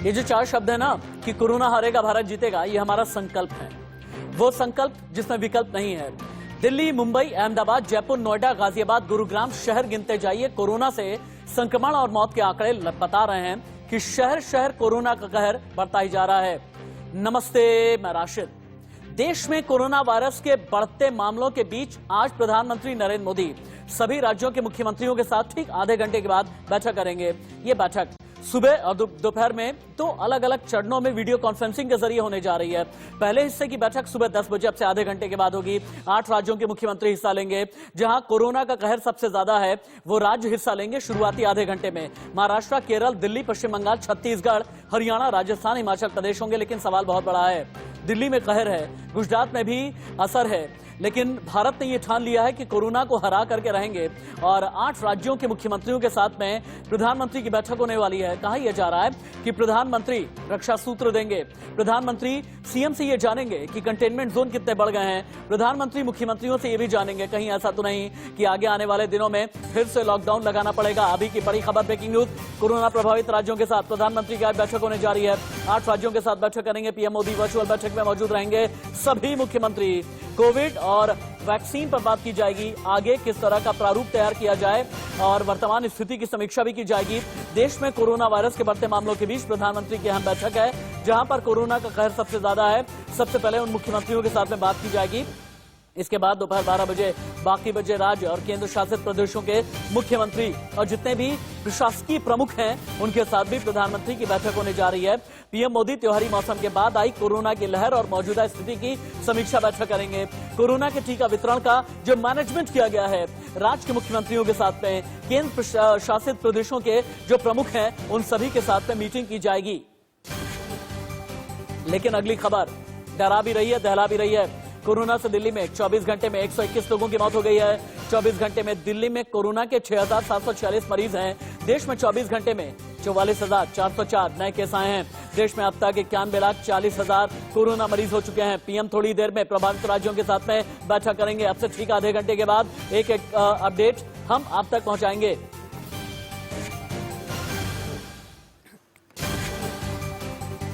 ये जो 4 शब्द है ना कि कोरोना हारेगा भारत जीतेगा, ये हमारा संकल्प है। वो संकल्प जिसमें विकल्प नहीं है। दिल्ली, मुंबई, अहमदाबाद, जयपुर, नोएडा, गाजियाबाद, गुरुग्राम शहर गिनते जाइए। कोरोना से संक्रमण और मौत के आंकड़े बता रहे हैं कि शहर शहर कोरोना का कहर बढ़ता ही जा रहा है। नमस्ते, मैं राशिद। देश में कोरोना वायरस के बढ़ते मामलों के बीच आज प्रधानमंत्री नरेंद्र मोदी सभी राज्यों के मुख्यमंत्रियों के साथ ठीक आधे घंटे के बाद बैठक करेंगे। ये बैठक सुबह और दोपहर में 2 अलग अलग चरणों में वीडियो कॉन्फ्रेंसिंग के जरिए होने जा रही है। पहले हिस्से की बैठक सुबह 10 बजे अब से आधे घंटे के बाद होगी। 8 राज्यों के मुख्यमंत्री हिस्सा लेंगे। जहां कोरोना का कहर सबसे ज्यादा है वो राज्य हिस्सा लेंगे शुरुआती आधे घंटे में। महाराष्ट्र, केरल, दिल्ली, पश्चिम बंगाल, छत्तीसगढ़, हरियाणा, राजस्थान, हिमाचल प्रदेश होंगे। लेकिन सवाल बहुत बड़ा है। दिल्ली में कहर है, गुजरात में भी असर है, लेकिन भारत ने यह ठान लिया है कि कोरोना को हरा करके रहेंगे। और 8 राज्यों के मुख्यमंत्रियों के साथ में प्रधानमंत्री की बैठक होने वाली है। कहा यह जा रहा है कि प्रधानमंत्री रक्षा सूत्र देंगे। प्रधानमंत्री सीएम से यह जानेंगे कि कंटेनमेंट जोन कितने बढ़ गए हैं। प्रधानमंत्री मुख्यमंत्रियों से यह भी जानेंगे कहीं ऐसा तो नहीं कि आगे आने वाले दिनों में फिर से लॉकडाउन लगाना पड़ेगा। अभी की बड़ी खबर, ब्रेकिंग न्यूज, कोरोना प्रभावित राज्यों के साथ प्रधानमंत्री की आज बैठक होने जा रही है। 8 राज्यों के साथ बैठक करेंगे पीएम मोदी। वर्चुअल बैठक में मौजूद रहेंगे सभी मुख्यमंत्री। कोविड और वैक्सीन पर बात की जाएगी। आगे किस तरह का प्रारूप तैयार किया जाए और वर्तमान स्थिति की समीक्षा भी की जाएगी। देश में कोरोना वायरस के बढ़ते मामलों के बीच प्रधानमंत्री की अहम बैठक है, जहां पर कोरोना का कहर सबसे ज्यादा है। सबसे पहले उन मुख्यमंत्रियों के साथ में बात की जाएगी। इसके बाद दोपहर 12 बजे बाकी बचे राज्य और केंद्र शासित प्रदेशों के मुख्यमंत्री और जितने भी प्रशासकीय प्रमुख हैं उनके साथ भी प्रधानमंत्री की बैठक होने जा रही है। पीएम मोदी त्योहारी मौसम के बाद आई कोरोना की लहर और मौजूदा स्थिति की समीक्षा बैठक करेंगे। कोरोना के टीका वितरण का जो मैनेजमेंट किया गया है राज्य के मुख्यमंत्रियों के साथ में, केंद्र शासित प्रदेशों के जो प्रमुख हैं उन सभी के साथ में मीटिंग की जाएगी। लेकिन अगली खबर डरा भी रही है, दहला भी रही है। कोरोना से दिल्ली में 24 घंटे में 121 लोगों की मौत हो गई है। 24 घंटे में दिल्ली में कोरोना के 6,746 मरीज हैं। देश में 24 घंटे में 44,404 नए केस आए हैं। देश में अब तक 91,40,000 कोरोना मरीज हो चुके हैं। पीएम थोड़ी देर में प्रभावित राज्यों के साथ में बैठक करेंगे। अब से ठीक आधे घंटे के बाद एक अपडेट हम आप तक पहुंचाएंगे।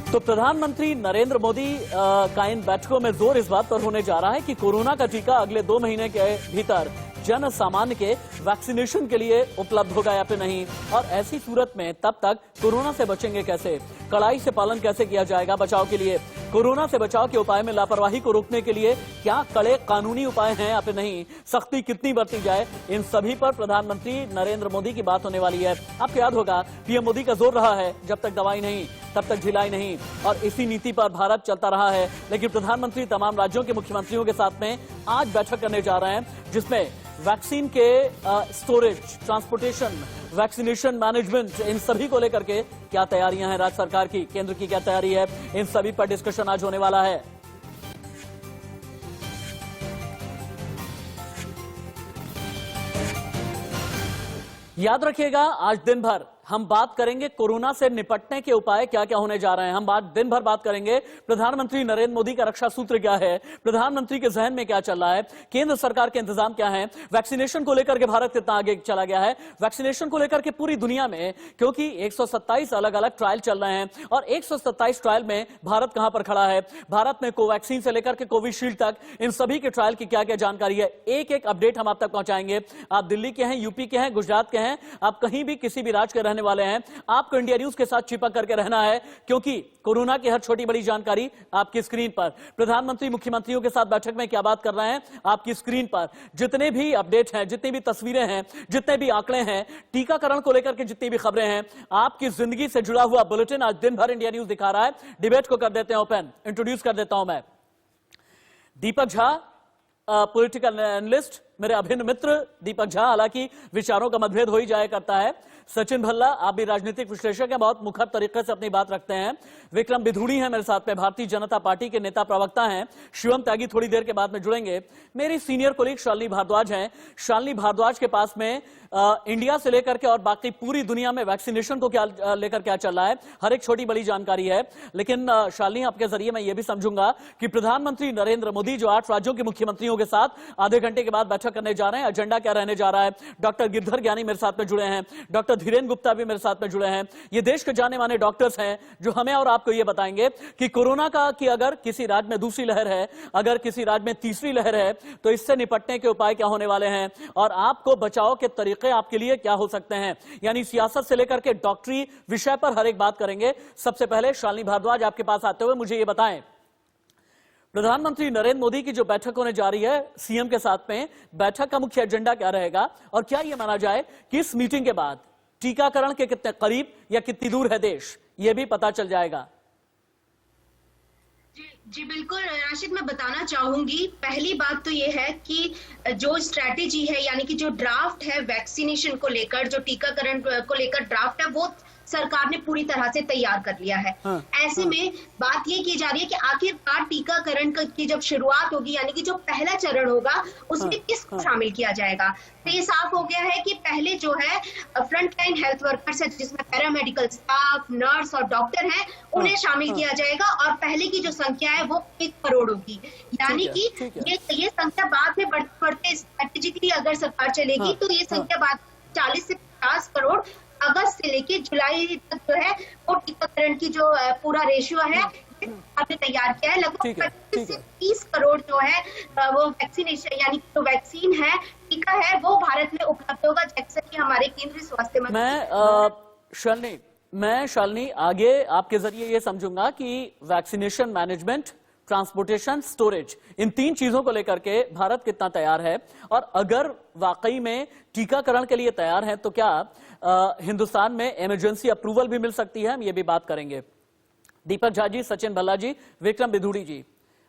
तो प्रधानमंत्री नरेंद्र मोदी का इन बैठकों में जोर इस बात पर होने जा रहा है कि कोरोना का टीका अगले 2 महीने के भीतर जन सामान्य के वैक्सीनेशन के लिए उपलब्ध होगा या फिर नहीं, और ऐसी सूरत में तब तक कोरोना से बचेंगे कैसे, कड़ाई से पालन कैसे किया जाएगा बचाव के लिए, कोरोना से बचाव के उपाय में लापरवाही को रोकने के लिए क्या कड़े कानूनी उपाय हैं या फिर नहीं, सख्ती कितनी बरती जाए, इन सभी पर प्रधानमंत्री नरेंद्र मोदी की बात होने वाली है। आपको याद होगा पीएम मोदी का जोर रहा है जब तक दवाई नहीं तब तक ढिलाई नहीं, और इसी नीति पर भारत चलता रहा है। लेकिन प्रधानमंत्री तमाम राज्यों के मुख्यमंत्रियों के साथ में आज बैठक करने जा रहे हैं, जिसमें वैक्सीन के स्टोरेज, ट्रांसपोर्टेशन, वैक्सीनेशन मैनेजमेंट, इन सभी को लेकर के क्या तैयारियां हैं राज्य सरकार की, केंद्र की क्या तैयारी है, इन सभी पर डिस्कशन आज होने वाला है। याद रखिएगा आज दिन भर हम बात करेंगे कोरोना से निपटने के उपाय क्या क्या होने जा रहे हैं। हम दिन भर बात करेंगे प्रधानमंत्री नरेंद्र मोदी का रक्षा सूत्र क्या है, प्रधानमंत्री के जहन में क्या चल रहा है, केंद्र सरकार के इंतजाम क्या हैं, वैक्सीनेशन को लेकर के भारत कितना आगे चला गया है, वैक्सीनेशन को लेकर के पूरी दुनिया में, क्योंकि 127 अलग अलग ट्रायल चल रहे हैं और 127 ट्रायल में भारत कहां पर खड़ा है। भारत में कोवैक्सीन से लेकर के कोविशील्ड तक इन सभी के ट्रायल की क्या क्या जानकारी है, एक एक अपडेट हम आप तक पहुंचाएंगे। आप दिल्ली के हैं, यूपी के हैं, गुजरात के हैं, आप कहीं भी किसी भी राज्य के वाले हैं, आपको इंडिया न्यूज के साथ चिपक करके रहना है, क्योंकि कोरोना की हर छोटी बड़ी जानकारी आपकी स्क्रीन पर। प्रधानमंत्री मुख्यमंत्रियों के साथ बैठक में क्या बात कर रहे हैं आपकी स्क्रीन पर। जितने भी अपडेट हैं, जितनी भी तस्वीरें हैं, जितने भी आंकड़े हैं, टीकाकरण को लेकर के जितनी भी खबरें हैं, आपकी जिंदगी से जुड़ा हुआ बुलेटिन आज दिन भर इंडिया न्यूज दिखा रहा है। डिबेट को कर देते हैं ओपन, इंट्रोड्यूस कर देता हूं मैं दीपक झा, पॉलिटिकल एनालिस्ट, मेरे अभिन्न मित्र दीपक झा। हालांकि विचारों का मतभेद हो ही जाया करता है। सचिन भल्ला, आप भी राजनीतिक विश्लेषक हैं, बहुत मुखर तरीके से अपनी बात रखते हैं। विक्रम बिधूड़ी हैं मेरे साथ में, भारतीय जनता पार्टी के नेता प्रवक्ता हैं। शिवम त्यागी थोड़ी देर के बाद में जुड़ेंगे। मेरी सीनियर कोलीग शालिनी भारद्वाज हैं। शालिनी भारद्वाज के पास में इंडिया से लेकर के और बाकी पूरी दुनिया में वैक्सीनेशन को क्या लेकर क्या चल रहा है, हर एक छोटी बड़ी जानकारी है। लेकिन शालिनी, आपके जरिए मैं ये भी समझूंगा कि प्रधानमंत्री नरेंद्र मोदी जो 8 राज्यों के मुख्यमंत्रियों के साथ आधे घंटे के बाद बैठक चर्चा करने जा रहे हैं। एजेंडा क्या रहने जा रहा है, डॉक्टर गिरधर ज्ञानी मेरे साथ में जुड़े हैं, डॉक्टर धीरेन गुप्ता भी मेरे साथ में जुड़े हैं। ये देश के जाने माने डॉक्टर्स हैं जो हमें और आपको ये बताएंगे कि कोरोना का कि अगर किसी राज्य में दूसरी लहर है, अगर किसी राज्य में तीसरी लहर है, तो इससे निपटने के उपाय क्या होने वाले हैं और आपको बचाव के तरीके आपके लिए क्या हो सकते हैं। यानी सियासत से लेकर के डॉक्टरी विषय पर हर एक बात करेंगे। सबसे पहले शालिनी भारद्वाज, आपके पास आते हुए मुझे ये बताएं, प्रधानमंत्री नरेंद्र मोदी की जो बैठक होने जा रही है सीएम के साथ में, बैठक का मुख्य एजेंडा क्या रहेगा और क्या यह माना जाए कि इस मीटिंग के बाद टीकाकरण के कितने करीब या कितनी दूर है देश, यह भी पता चल जाएगा। जी बिल्कुल राशिद, मैं बताना चाहूंगी, पहली बात तो ये है कि जो स्ट्रैटेजी है यानी कि जो ड्राफ्ट है वैक्सीनेशन को लेकर, जो टीकाकरण को लेकर ड्राफ्ट है, वो सरकार ने पूरी तरह से तैयार कर लिया है। ऐसे में बात ये की जा रही है कि आखिरकार टीकाकरण की जब शुरुआत होगी यानी कि जो पहला चरण होगा उसमें किसको शामिल किया जाएगा। तो ये साफ हो गया है कि पहले जो है फ्रंट लाइन हेल्थ वर्कर्स है, जिसमें पैरामेडिकल स्टाफ, नर्स और डॉक्टर हैं, उन्हें शामिल किया जाएगा और पहले की जो संख्या है वो 1 करोड़ होगी। यानी कि ये संख्या बाद में बढ़ते बढ़ते स्ट्रेटेजिकली अगर सरकार चलेगी तो ये संख्या बाद 40 से 50 करोड़ अगस्त से लेके जुलाई तक जो है वो टीकाकरण की जो पूरा रेशियो है आपने तैयार किया है। लगभग 25 से 30 करोड़ जो है वो वैक्सीनेशन यानी जो वैक्सीन है, टीका है, वो भारत में उपलब्ध होगा, जैसे कि हमारे केंद्रीय स्वास्थ्य मंत्री। मैं शालिनी आगे आपके जरिए ये समझूंगा कि वैक्सीनेशन मैनेजमेंट, ट्रांसपोर्टेशन, स्टोरेज, इन 3 चीजों को लेकर के भारत कितना तैयार है और अगर वाकई में टीकाकरण के लिए तैयार है तो क्या हिंदुस्तान में इमरजेंसी अप्रूवल भी मिल सकती है, हम ये भी बात करेंगे। दीपक झा जी, सचिन भल्ला जी, विक्रम बिधूड़ी जी,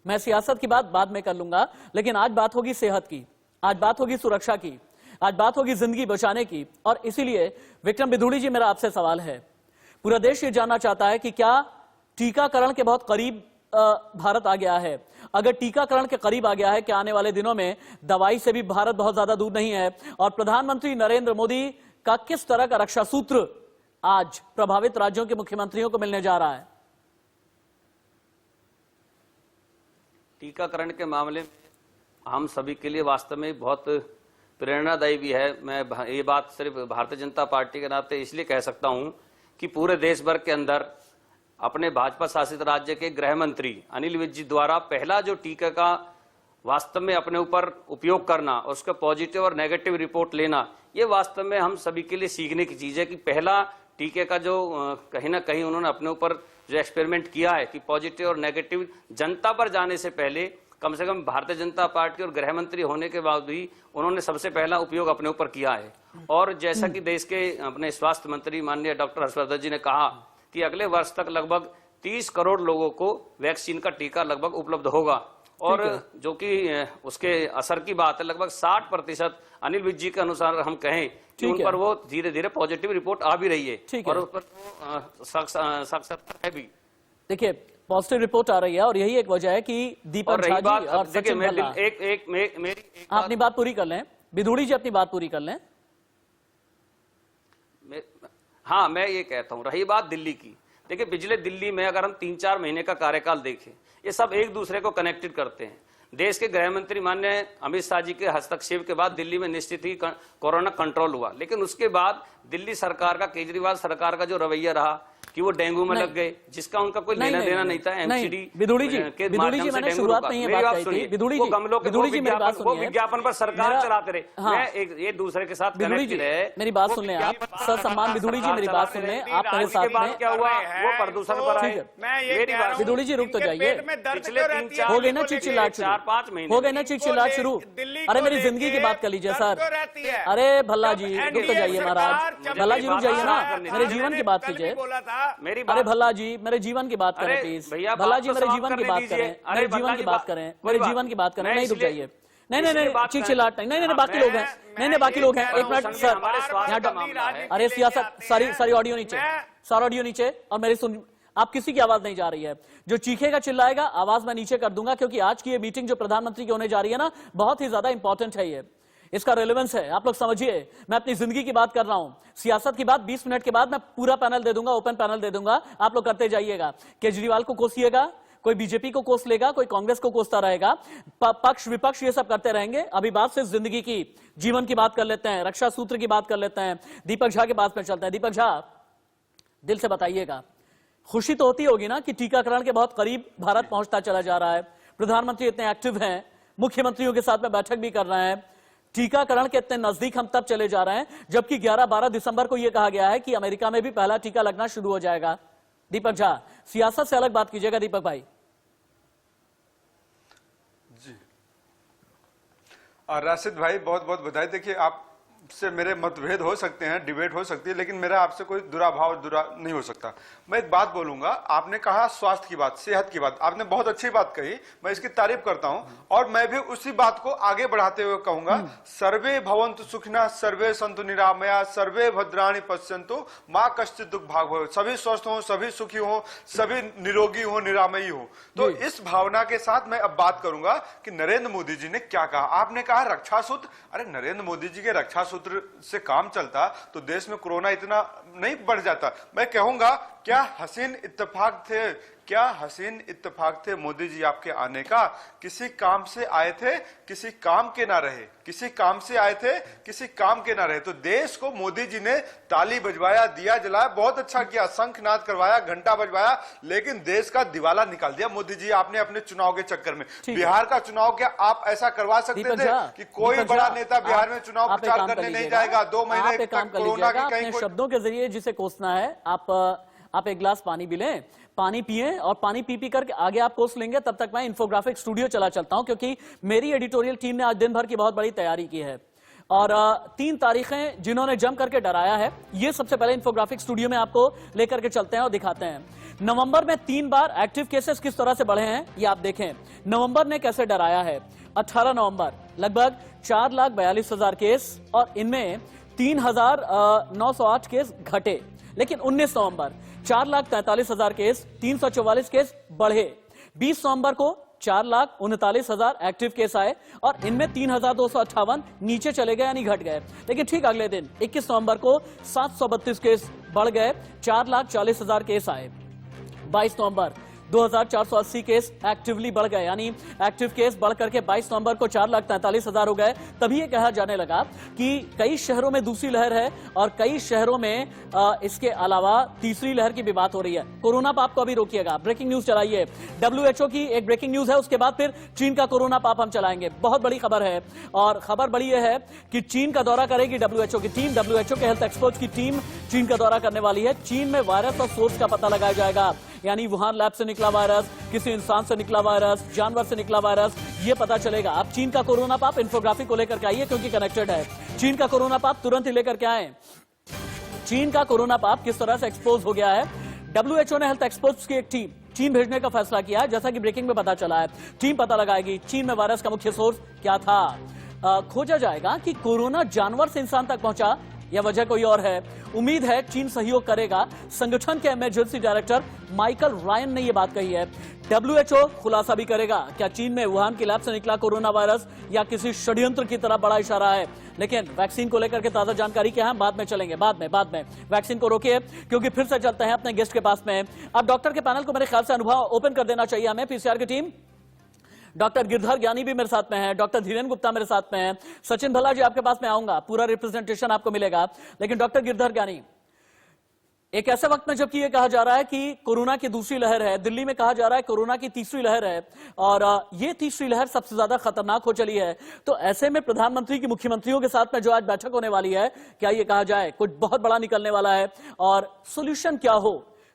मैं सियासत की बात बाद में कर लूंगा, लेकिन आज बात होगी सेहत की, आज बात होगी सुरक्षा की, आज बात होगी जिंदगी बचाने की। और इसीलिए विक्रम बिधूड़ी जी, मेरा आपसे सवाल है, पूरा देश ये जानना चाहता है कि क्या टीकाकरण के बहुत करीब भारत आ गया है? अगर टीकाकरण के करीब आ गया है, क्या आने वाले दिनों में दवाई से भी भारत बहुत ज्यादा दूर नहीं है? और प्रधानमंत्री नरेंद्र मोदी का किस तरह का रक्षा सूत्र आज प्रभावित राज्यों के मुख्यमंत्रियों को मिलने जा रहा है? टीकाकरण के मामले में हम सभी के लिए वास्तव में बहुत प्रेरणादायी भी है। मैं ये बात सिर्फ भारतीय जनता पार्टी के नाते इसलिए कह सकता हूं कि पूरे देश भर के अंदर अपने भाजपा शासित राज्य के गृह मंत्री अनिल विज जी द्वारा पहला जो टीका का वास्तव में अपने ऊपर उपयोग करना और उसका पॉजिटिव और नेगेटिव रिपोर्ट लेना, ये वास्तव में हम सभी के लिए सीखने की चीज है कि पहला टीके का जो कहीं ना कहीं उन्होंने अपने ऊपर जो एक्सपेरिमेंट किया है कि पॉजिटिव और नेगेटिव जनता पर जाने से पहले कम से कम भारतीय जनता पार्टी और गृह मंत्री होने के बाद भी उन्होंने सबसे पहला उपयोग अपने ऊपर किया है। और जैसा कि देश के अपने स्वास्थ्य मंत्री माननीय डॉक्टर हर्षवर्धन जी ने कहा कि अगले वर्ष तक लगभग 30 करोड़ लोगों को वैक्सीन का टीका लगभग उपलब्ध होगा और जो कि उसके असर की बात है लगभग 60% अनिल विज जी के अनुसार हम कहें कि उन पर वो धीरे धीरे पॉजिटिव रिपोर्ट आ भी रही है और उस पर साक्षात्कार है भी। देखिए पॉजिटिव रिपोर्ट आ रही है और यही एक वजह है कि दीपक झा जी और सचिन भल्ला, मेरी अपनी बात पूरी कर लें, बिधूड़ी जी अपनी बात पूरी कर लें। हाँ, मैं ये कहता हूँ, रही बात दिल्ली की, देखिए पिछले दिल्ली में अगर हम 3-4 महीने का कार्यकाल देखें, ये सब एक दूसरे को कनेक्टेड करते हैं। देश के गृह मंत्री माननीय अमित शाह जी के हस्तक्षेप के बाद दिल्ली में निश्चित ही कोरोना कंट्रोल हुआ, लेकिन उसके बाद दिल्ली सरकार का, केजरीवाल सरकार का जो रवैया रहा कि वो डेंगू में लग गए, जिसका उनका कोई लेना देना नहीं था एमसीडी बिधूड़ी जी मैंने शुरुआत में ये बात कही थी, बिधूड़ी जी मेरी बात सुनिए, विज्ञापन पर सरकार चलाते रहे, मैं एक दूसरे के साथ कनेक्टेड है। मेरी बात सुन लें आप, सर सम्मान बिधूड़ी जी मेरी बात सुन लें, आप मेरे साथ में क्या हुआ वो प्रदूषण पर आए। बिधूड़ी जी रुक तो जाइए, हो गई ना चिचिलाट शुरू, 4-5 महीने हो गई ना चिचिलाट शुरू। अरे मेरी जिंदगी की बात कर लीजिए सर। अरे भल्ला जी रुक तो जाइए महाराज, भल्ला जी रुक जाइए ना, मेरे जीवन की बात कीजिए। अरे भल्ला जी मेरे जीवन की बात करें प्लीज, भल्ला जी मेरे जीवन की बात करें, मेरे जीवन की बात करें, मेरे जीवन की बात करें, नहीं रुक जाइए, नहीं चिचिलाट नहीं, बाकी लोग हैं, नहीं बाकी लोग हैं, एक मिनट सर, अरे सियासत सारी ऑडियो नीचे, सारा ऑडियो नीचे और मेरी सुन, आप किसी की आवाज नहीं जा रही है, जो चीखेगा चिल्लाएगा आवाज मैं नीचे कर दूंगा, क्योंकि आज की ये मीटिंग जो प्रधानमंत्री की होने जा रही है ना, बहुत ही ज्यादा इंपॉर्टेंट है, ये इसका रेलेवेंस है, आप लोग समझिए। मैं अपनी जिंदगी की बात कर रहा हूं, सियासत की बात 20 मिनट के बाद मैं पूरा पैनल दे दूंगा, ओपन पैनल दे दूंगा, आप लोग करते जाइएगा। केजरीवाल को कोसिएगा, कोई बीजेपी को कोस लेगा, कोई कांग्रेस को कोसता रहेगा, पक्ष विपक्ष ये सब करते रहेंगे। अभी बात सिर्फ जिंदगी की, जीवन की बात कर लेते हैं, रक्षा सूत्र की बात कर लेते हैं। दीपक झा के पास में चलते हैं। दीपक झा, दिल से बताइएगा, खुशी तो होती होगी ना कि टीकाकरण के बहुत करीब भारत पहुंचता चला जा रहा है, प्रधानमंत्री इतने एक्टिव हैं, मुख्यमंत्रियों के साथ में बैठक भी कर रहे हैं, टीकाकरण के इतने नजदीक हम तब चले जा रहे हैं जबकि 11-12 दिसंबर को यह कहा गया है कि अमेरिका में भी पहला टीका लगना शुरू हो जाएगा। दीपक झा, सियासत से अलग बात कीजिएगा दीपक भाई। जी राशिद भाई, बहुत बहुत बधाई। देखिए, आपसे मेरे मतभेद हो सकते हैं, डिबेट हो सकती है, लेकिन मेरा आपसे कोई दुराभाव नहीं हो सकता। मैं एक बात बोलूंगा, आपने कहा स्वास्थ्य की बात, सेहत की बात, आपने बहुत अच्छी बात कही, मैं इसकी तारीफ करता हूं और मैं भी उसी बात को आगे बढ़ाते हुए कहूंगा, सर्वे भवन्तु सुखिनः, सर्वे सन्तु निरामया, सर्वे भद्राणि पश्यन्तु मां कश्चित् दुःख भाग् भवेत्। सभी स्वस्थ हो, सभी सुखी हो, सभी निरोगी हो, निरामयी हो। तो इस भावना के साथ मैं अब बात करूंगा कि नरेंद्र मोदी जी ने क्या कहा। आपने कहा रक्षा सूत्र, अरे नरेंद्र मोदी जी के रक्षा सूत्र से काम चलता तो देश में कोरोना इतना नहीं बढ़ जाता। मैं कहूंगा, क्या हसीन इत्तेफाक थे, क्या हसीन इत्तेफाक थे मोदी जी आपके आने का। किसी काम से आए थे, किसी काम के ना रहे, किसी काम से आए थे, किसी काम के ना रहे। तो देश को मोदी जी ने ताली बजवाया, दिया जलाया, बहुत अच्छा किया, शंखनाद करवाया, घंटा बजवाया, लेकिन देश का दिवाला निकाल दिया मोदी जी आपने अपने चुनाव के चक्कर में। बिहार का चुनाव क्या आप ऐसा करवा सकते थे कि कोई बड़ा नेता बिहार में चुनाव प्रचार करने नहीं जाएगा 2 महीने तक कोरोना की कहीं शब्दों के जरिए जिसे कोसना है, आप एक गिलास पानी भी लें, पानी पिए और पानी पी करके आगे आप कोस लेंगे। तब तक मैं इन्फोग्राफिक स्टूडियो चलता हूं क्योंकि मेरी एडिटोरियल टीम ने आज दिन भर की बहुत बड़ी तैयारी की है और 3 तारीखें जिन्होंने जम करके डराया है, ये सबसे पहले इन्फोग्राफिक स्टूडियो में आपको लेकर के चलते हैं और दिखाते हैं। नवंबर में 3 बार एक्टिव केसेस किस तरह से बढ़े हैं ये आप देखें। नवंबर ने कैसे डराया है। 18 नवंबर लगभग 4,42,000 केस और इनमें 3,908 केस घटे, लेकिन 19 नवंबर 4,43,000 केस, 344 केस बढ़े। 20 नवंबर को 4,39,000 एक्टिव केस आए और इनमें 3,258 नीचे चले गए यानी घट गए। लेकिन ठीक अगले दिन 21 नवंबर को 732 केस बढ़ गए, 4,40,000 केस आए। 22 नवंबर 2,480 केस एक्टिवली बढ़ गए, यानी एक्टिव केस बढ़ करके 22 नवंबर को 4,43,000 हो गए। तभी ये कहा जाने लगा कि कई शहरों में दूसरी लहर है और कई शहरों में इसके अलावा तीसरी लहर की भी बात हो रही है। कोरोना पाप को अभी रोकिएगा, ब्रेकिंग न्यूज चलाइए। WHO की एक ब्रेकिंग न्यूज है, उसके बाद फिर चीन का कोरोना पाप हम चलाएंगे। बहुत बड़ी खबर है और खबर बड़ी यह है कि चीन का दौरा करेगी WHO की टीम, WHO के हेल्थ एक्सपर्ट्स की टीम चीन का दौरा करने वाली है। चीन में वायरस और सोर्स का पता लगाया जाएगा, यानी वुहान लैब से निकला वायरस, किसी इंसान से निकला वायरस, जानवर से निकला वायरस, ये पता चलेगा। अब चीन का कोरोना पाप इन्फोग्राफिक को लेकर के आइए क्योंकि कनेक्टेड है। चीन का कोरोना पाप तुरंत ही लेकर के आए। चीन का कोरोना पाप किस तरह से एक्सपोज हो गया है। WHO ने हेल्थ एक्सपर्ट्स की एक टीम चीन भेजने का फैसला किया है, जैसा कि ब्रेकिंग में पता चला है। टीम पता लगाएगी चीन में वायरस का मुख्य सोर्स क्या था। खोजा जाएगा कि कोरोना जानवर से इंसान तक पहुंचा या वजह कोई और है। उम्मीद है चीन सहयोग करेगा। संगठन के इमरजेंसी डायरेक्टर माइकल रायन ने यह बात कही है। WHO खुलासा भी करेगा क्या चीन में वुहान की लैब से निकला कोरोना वायरस या किसी षड्यंत्र की तरह बड़ा इशारा है। लेकिन वैक्सीन को लेकर के ताजा जानकारी क्या है, बाद में चलेंगे, बाद में वैक्सीन को रोकिए क्योंकि फिर से चलते हैं अपने गेस्ट के पास में। अब डॉक्टर के पैनल को मेरे ख्याल से अनुभव ओपन कर देना चाहिए हमें। PCR की टीम, डॉक्टर गिरधर ज्ञानी भी मेरे साथ में है, डॉक्टर धीरेन गुप्ता मेरे साथ में है, सचिन भल्ला जी आपके पास में आऊंगा, पूरा रिप्रेजेंटेशन आपको मिलेगा। लेकिन डॉक्टर गिरधर ज्ञानी, एक ऐसे वक्त में जबकि ये कहा जा रहा है कि कोरोना की दूसरी लहर है, दिल्ली में कहा जा रहा है कोरोना की तीसरी लहर है और ये तीसरी लहर सबसे ज्यादा खतरनाक हो चली है, तो ऐसे में प्रधानमंत्री की मुख्यमंत्रियों के साथ में जो आज बैठक होने वाली है, क्या ये कहा जाए कुछ बहुत बड़ा निकलने वाला है और सोल्यूशन क्या हो।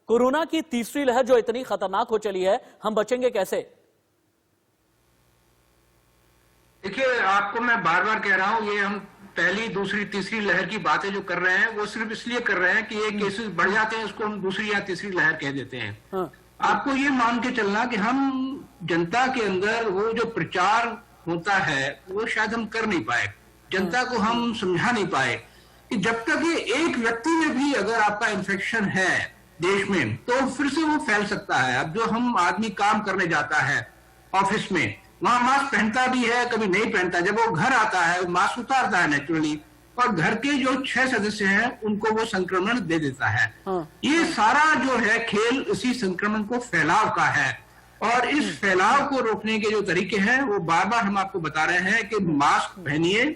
कोरोना की तीसरी लहर जो इतनी खतरनाक हो चली है, हम बचेंगे कैसे। देखिए, आपको मैं बार बार कह रहा हूं, ये हम पहली दूसरी तीसरी लहर की बातें जो कर रहे हैं वो सिर्फ इसलिए कर रहे हैं कि ये केसेस बढ़ जाते हैं, उसको हम दूसरी या तीसरी लहर कह देते हैं। हाँ। आपको ये मान के चलना कि हम जनता के अंदर वो जो प्रचार होता है वो शायद हम कर नहीं पाए, जनता को हम समझा नहीं पाए कि जब तक ये एक व्यक्ति में भी अगर आपका इन्फेक्शन है देश में तो फिर से वो फैल सकता है। अब जो हम आदमी काम करने जाता है ऑफिस में, वहां मास्क पहनता भी है, कभी नहीं पहनता, जब वो घर आता है मास्क उतारता है नेचुरली, और घर के जो 6 सदस्य हैं उनको वो संक्रमण दे देता है। हाँ। ये सारा जो है खेल इसी संक्रमण को फैलाव का है और इस फैलाव को रोकने के जो तरीके हैं वो बार बार हम आपको बता रहे हैं कि मास्क पहनिए,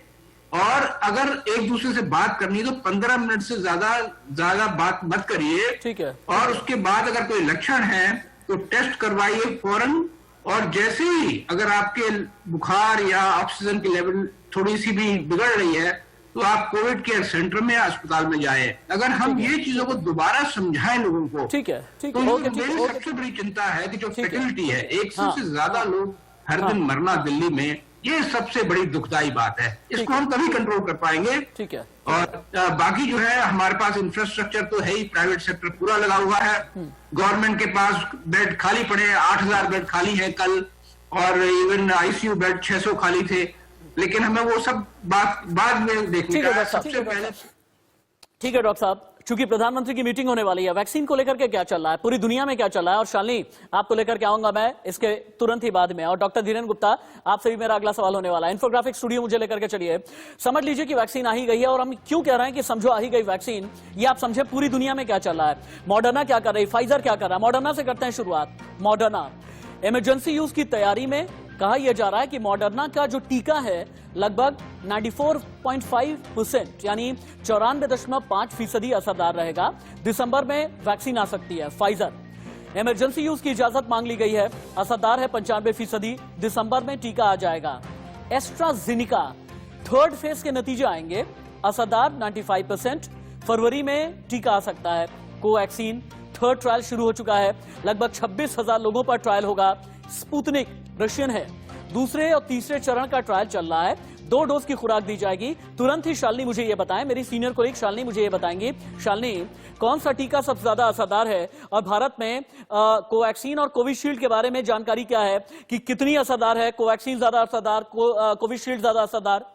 और अगर एक दूसरे से बात करनी है तो 15 मिनट से ज्यादा बात मत करिए। ठीक है। और उसके बाद अगर कोई लक्षण है तो टेस्ट करवाइए फौरन, और जैसे ही अगर आपके बुखार या ऑक्सीजन की लेवल थोड़ी सी भी बिगड़ रही है तो आप कोविड केयर सेंटर में या अस्पताल में जाएं। अगर हम ये चीजों को दोबारा समझाएं लोगों को, ठीक है, ठीक तो है, ओके, मेरी ओके। सबसे बड़ी चिंता है कि जो ठीक है। फैकल्टी है, 100 हाँ। से ज्यादा लोग हर हाँ। दिन मरना दिल्ली में, ये सबसे बड़ी दुखदाई बात है। इसको हम तभी कंट्रोल कर पाएंगे। ठीक है। और बाकी जो है हमारे पास इंफ्रास्ट्रक्चर तो है ही, प्राइवेट सेक्टर पूरा लगा हुआ है। गवर्नमेंट के पास बेड खाली पड़े, 8000 बेड खाली है कल, और इवन आईसीयू बेड 600 खाली थे, लेकिन हमें वो सब बात बाद में देखनी ठीक है है। डॉक्टर साहब, सबसे पहले ठीक है डॉक्टर साहब, चूंकि प्रधानमंत्री की मीटिंग होने वाली है, वैक्सीन को लेकर के क्या चल रहा है, पूरी दुनिया में क्या चल रहा है, और शालिनी आपको लेकर के आऊंगा मैं इसके तुरंत ही बाद में। और डॉक्टर धीरेन्द्र गुप्ता, आपसे भी मेरा अगला सवाल होने वाला है। इन्फोग्राफिक स्टूडियो मुझे लेकर के चलिए। समझ लीजिए कि वैक्सीन आ ही गई है, और हम क्यों कह रहे हैं कि समझो आ ही गई वैक्सीन, ये आप समझे पूरी दुनिया में क्या चल रहा है। मॉडर्ना क्या कर रही है, फाइजर क्या कर रहा है। मॉडर्ना से करते हैं शुरुआत। मॉडर्ना इमरजेंसी यूज की तैयारी में कहा यह जा रहा है कि मॉडर्ना का जो टीका है लगभग 94.5% यानी 94.5% असरदार रहेगा। दिसंबर में वैक्सीन आ सकती है। फाइजर इमरजेंसी यूज की इजाजत मांग ली गई है, असरदार है 95%, दिसंबर में टीका आ जाएगा। एस्ट्राजेनिका थर्ड फेज के नतीजे आएंगे, असरदार 95%, फरवरी में टीका आ सकता है। कोवैक्सीन थर्ड ट्रायल शुरू हो चुका है, लगभग 26,000 लोगों पर ट्रायल होगा। स्पुतनिक रशियन है, दूसरे और तीसरे चरण का ट्रायल चल रहा है। 2 डोज की खुराक दी जाएगी। तुरंत ही शालिनी मुझे ये बताएं, मेरी सीनियर कोलीग शालिनी मुझे ये बताएंगी, शालिनी कौन सा टीका सबसे ज्यादा असरदार है, और भारत में कोवैक्सीन और कोविशील्ड के बारे में जानकारी क्या है कि कितनी असरदार है, कोवैक्सीन ज्यादा असरदार, कोविशील्ड ज्यादा असरदार?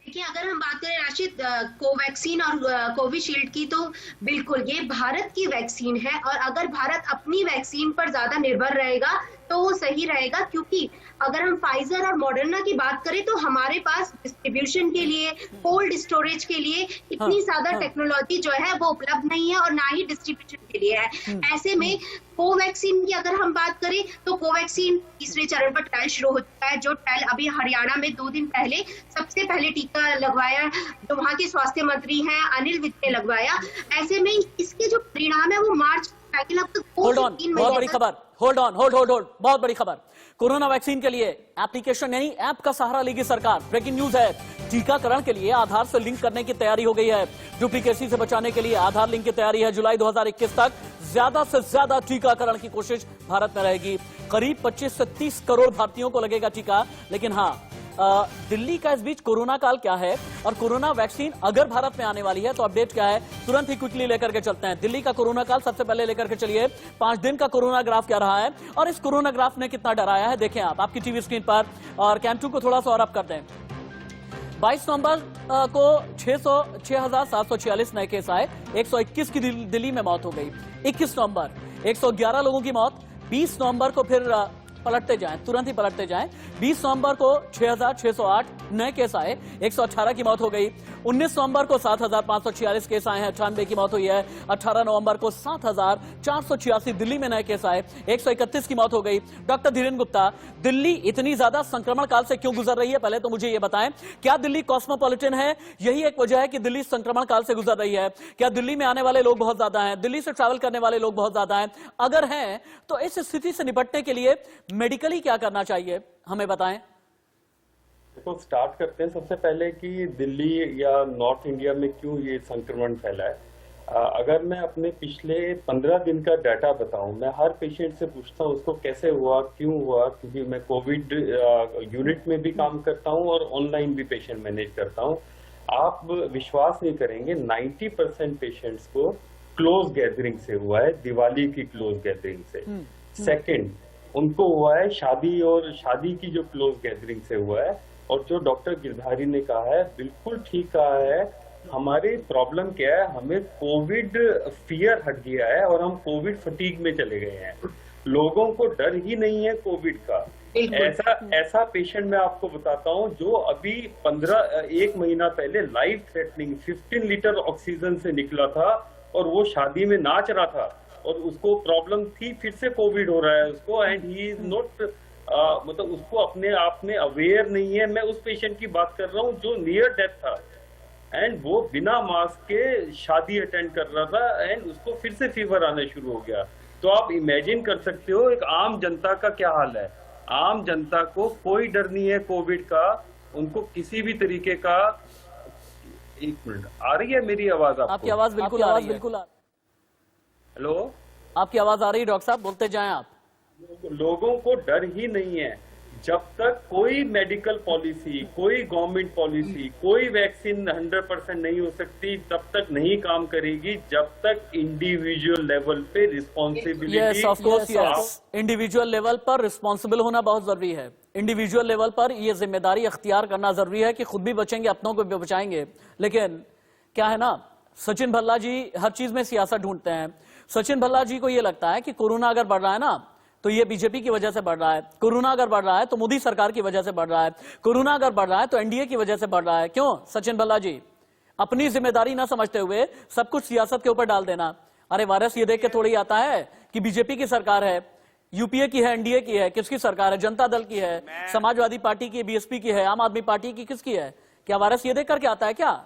देखिए, अगर हम बात करें राशिद कोवैक्सीन और कोविशील्ड की, तो बिल्कुल ये भारत की वैक्सीन है, और अगर भारत अपनी वैक्सीन पर ज्यादा निर्भर रहेगा तो वो सही रहेगा। क्योंकि अगर हम फाइजर और मॉडर्ना की बात करें तो हमारे पास डिस्ट्रीब्यूशन के लिए, कोल्ड स्टोरेज के लिए इतनी ज्यादा टेक्नोलॉजी जो है वो उपलब्ध नहीं है, और ना ही डिस्ट्रीब्यूशन के लिए है। ऐसे में कोवैक्सीन की अगर हम बात करें तो कोवैक्सीन तीसरे चरण पर ट्रायल शुरू हो चुका है। जो ट्रायल अभी हरियाणा में 2 दिन पहले सबसे पहले टीका लगवाया, जो वहाँ के स्वास्थ्य मंत्री हैं अनिल विज ने लगवाया। ऐसे में इसके जो परिणाम है वो मार्च होल्ड ऑन, बहुत बड़ी खबर, hold on, hold hold hold, बहुत बड़ी खबर। कोरोना वैक्सीन के लिए एप्लीकेशन यानी ऐप का सहारा लेगी सरकार। ब्रेकिंग न्यूज है, टीकाकरण के लिए आधार से लिंक करने की तैयारी हो गई है। डुप्लीकेसी से बचाने के लिए आधार लिंक की तैयारी है। जुलाई 2021 तक ज्यादा से ज्यादा टीकाकरण की कोशिश भारत में रहेगी। करीब 25 से 30 करोड़ भारतीयों को लगेगा टीका। लेकिन हाँ, दिल्ली का इस बीच कोरोना काल क्या है, और कोरोना वैक्सीन अगर भारत में आने वाली है तो अपडेट क्या है, तुरंत ही क्विकली लेकर के चलते हैं। दिल्ली का कोरोना काल सबसे पहले लेकर के चलिए। 5 दिन का कोरोना ग्राफ क्या रहा है, और इस कोरोना ग्राफ ने कितना डराया है, देखें आप आपकी टीवी स्क्रीन पर। और कैम 2 को थोड़ा सा और अप कर दें। 22 नवंबर को 6,746 नए केस आए, 121 की दिल्ली में मौत हो गई। 21 नवंबर 111 लोगों की मौत। 20 नवंबर को फिर पलटते जाएं, तुरंत ही पलटते जाएं। 20 नवंबर को 6,608 नए केस आए, 118 की मौत हो गई। 19 नवंबर को 7,546 केस आए हैं, 98 की मौत हुई है। 18 नवंबर को 7,486 दिल्ली में नए केस आए, 131 की मौत हो गई। डॉक्टर धीरेन्द्र गुप्ता, दिल्ली इतनी ज्यादा संक्रमण काल से क्यों गुजर रही है, पहले तो मुझे यह बताएं। क्या दिल्ली कॉस्मोपॉलिटन है, यही एक वजह है कि दिल्ली संक्रमण काल से गुजर रही है? क्या दिल्ली में आने वाले लोग बहुत ज्यादा हैं, दिल्ली से ट्रैवल करने वाले लोग बहुत ज्यादा हैं? अगर हैं तो इस स्थिति से निपटने के लिए मेडिकली क्या करना चाहिए, हमें बताएं। देखो, स्टार्ट करते हैं सबसे पहले कि दिल्ली या नॉर्थ इंडिया में क्यों ये संक्रमण फैला है। अगर मैं अपने पिछले 15 दिन का डाटा बताऊं, मैं हर पेशेंट से पूछता हूं उसको कैसे हुआ, क्यों हुआ, क्योंकि मैं कोविड यूनिट में भी काम करता हूं और ऑनलाइन भी पेशेंट मैनेज करता हूं। आप विश्वास नहीं करेंगे, 90% पेशेंट्स को क्लोज गैदरिंग से हुआ है, दिवाली की क्लोज गैदरिंग से। सेकेंड, उनको हुआ है शादी की जो क्लोज गैदरिंग से हुआ है। और जो डॉक्टर गिरधारी ने कहा है, बिल्कुल ठीक कहा है। हमारी प्रॉब्लम क्या है, हमें कोविड फियर हट गया है और हम कोविड फटीग में चले गए हैं। लोगों को डर ही नहीं है कोविड का। ऐसा पेशेंट मैं आपको बताता हूं जो अभी 1 महीना पहले लाइफ थ्रेटनिंग 15 लीटर ऑक्सीजन से निकला था और वो शादी में नाच रहा था। और उसको प्रॉब्लम थी, फिर से कोविड हो रहा है उसको, एंड ही इज नॉट मतलब उसको अपने आप में अवेयर नहीं है। मैं उस पेशेंट की बात कर रहा हूँ जो नियर डेथ था, एंड वो बिना मास्क के शादी अटेंड कर रहा था, एंड उसको फिर से फीवर आना शुरू हो गया। तो आप इमेजिन कर सकते हो एक आम जनता का क्या हाल है। आम जनता को कोई डर नहीं है कोविड का, उनको किसी भी तरीके का। एक मिनट, आ रही है मेरी आवाज? आपकी आवाज बिल्कुल आ रही है। हेलो, आपकी आवाज आ रही है डॉक्टर साहब, बोलते जाएं आप। लोगों को डर ही नहीं है। जब तक कोई मेडिकल पॉलिसी, कोई गवर्नमेंट पॉलिसी, कोई वैक्सीन 100% नहीं हो सकती, तब तक नहीं काम करेगी जब तक इंडिविजुअल लेवल पे responsibility. Yes, of course, yes, individual level पर रिस्पॉन्सिबल होना बहुत जरूरी है। इंडिविजुअल लेवल पर ये जिम्मेदारी अख्तियार करना जरूरी है कि खुद भी बचेंगे, अपनों को भी बचाएंगे। लेकिन क्या है ना, सचिन भल्ला जी हर चीज में सियासत ढूंढते हैं। सचिन भल्ला जी को ये लगता है कि कोरोना अगर बढ़ रहा है ना तो ये बीजेपी की वजह से बढ़ रहा है, कोरोना अगर बढ़ रहा है तो मोदी सरकार की वजह से बढ़ रहा है, कोरोना अगर बढ़ रहा है तो एनडीए की वजह से बढ़ रहा है। क्यों सचिन भल्ला जी? अपनी जिम्मेदारी ना समझते हुए सब कुछ सियासत के ऊपर डाल देना। अरे वायरस ये देख के थोड़ी आता है कि बीजेपी की सरकार है, यूपीए की है, एनडीए की है, किसकी सरकार है? जनता दल की है, समाजवादी पार्टी की, बीएसपी की है, आम आदमी पार्टी की, किसकी है? क्या वायरस ये देख करके आता है क्या?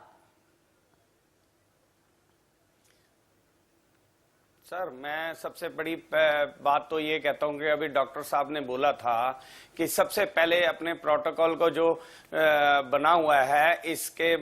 सर, मैं सबसे बड़ी बात तो ये कहता हूँ कि अभी डॉक्टर साहब ने बोला था कि सबसे पहले अपने प्रोटोकॉल को जो बना हुआ है इसके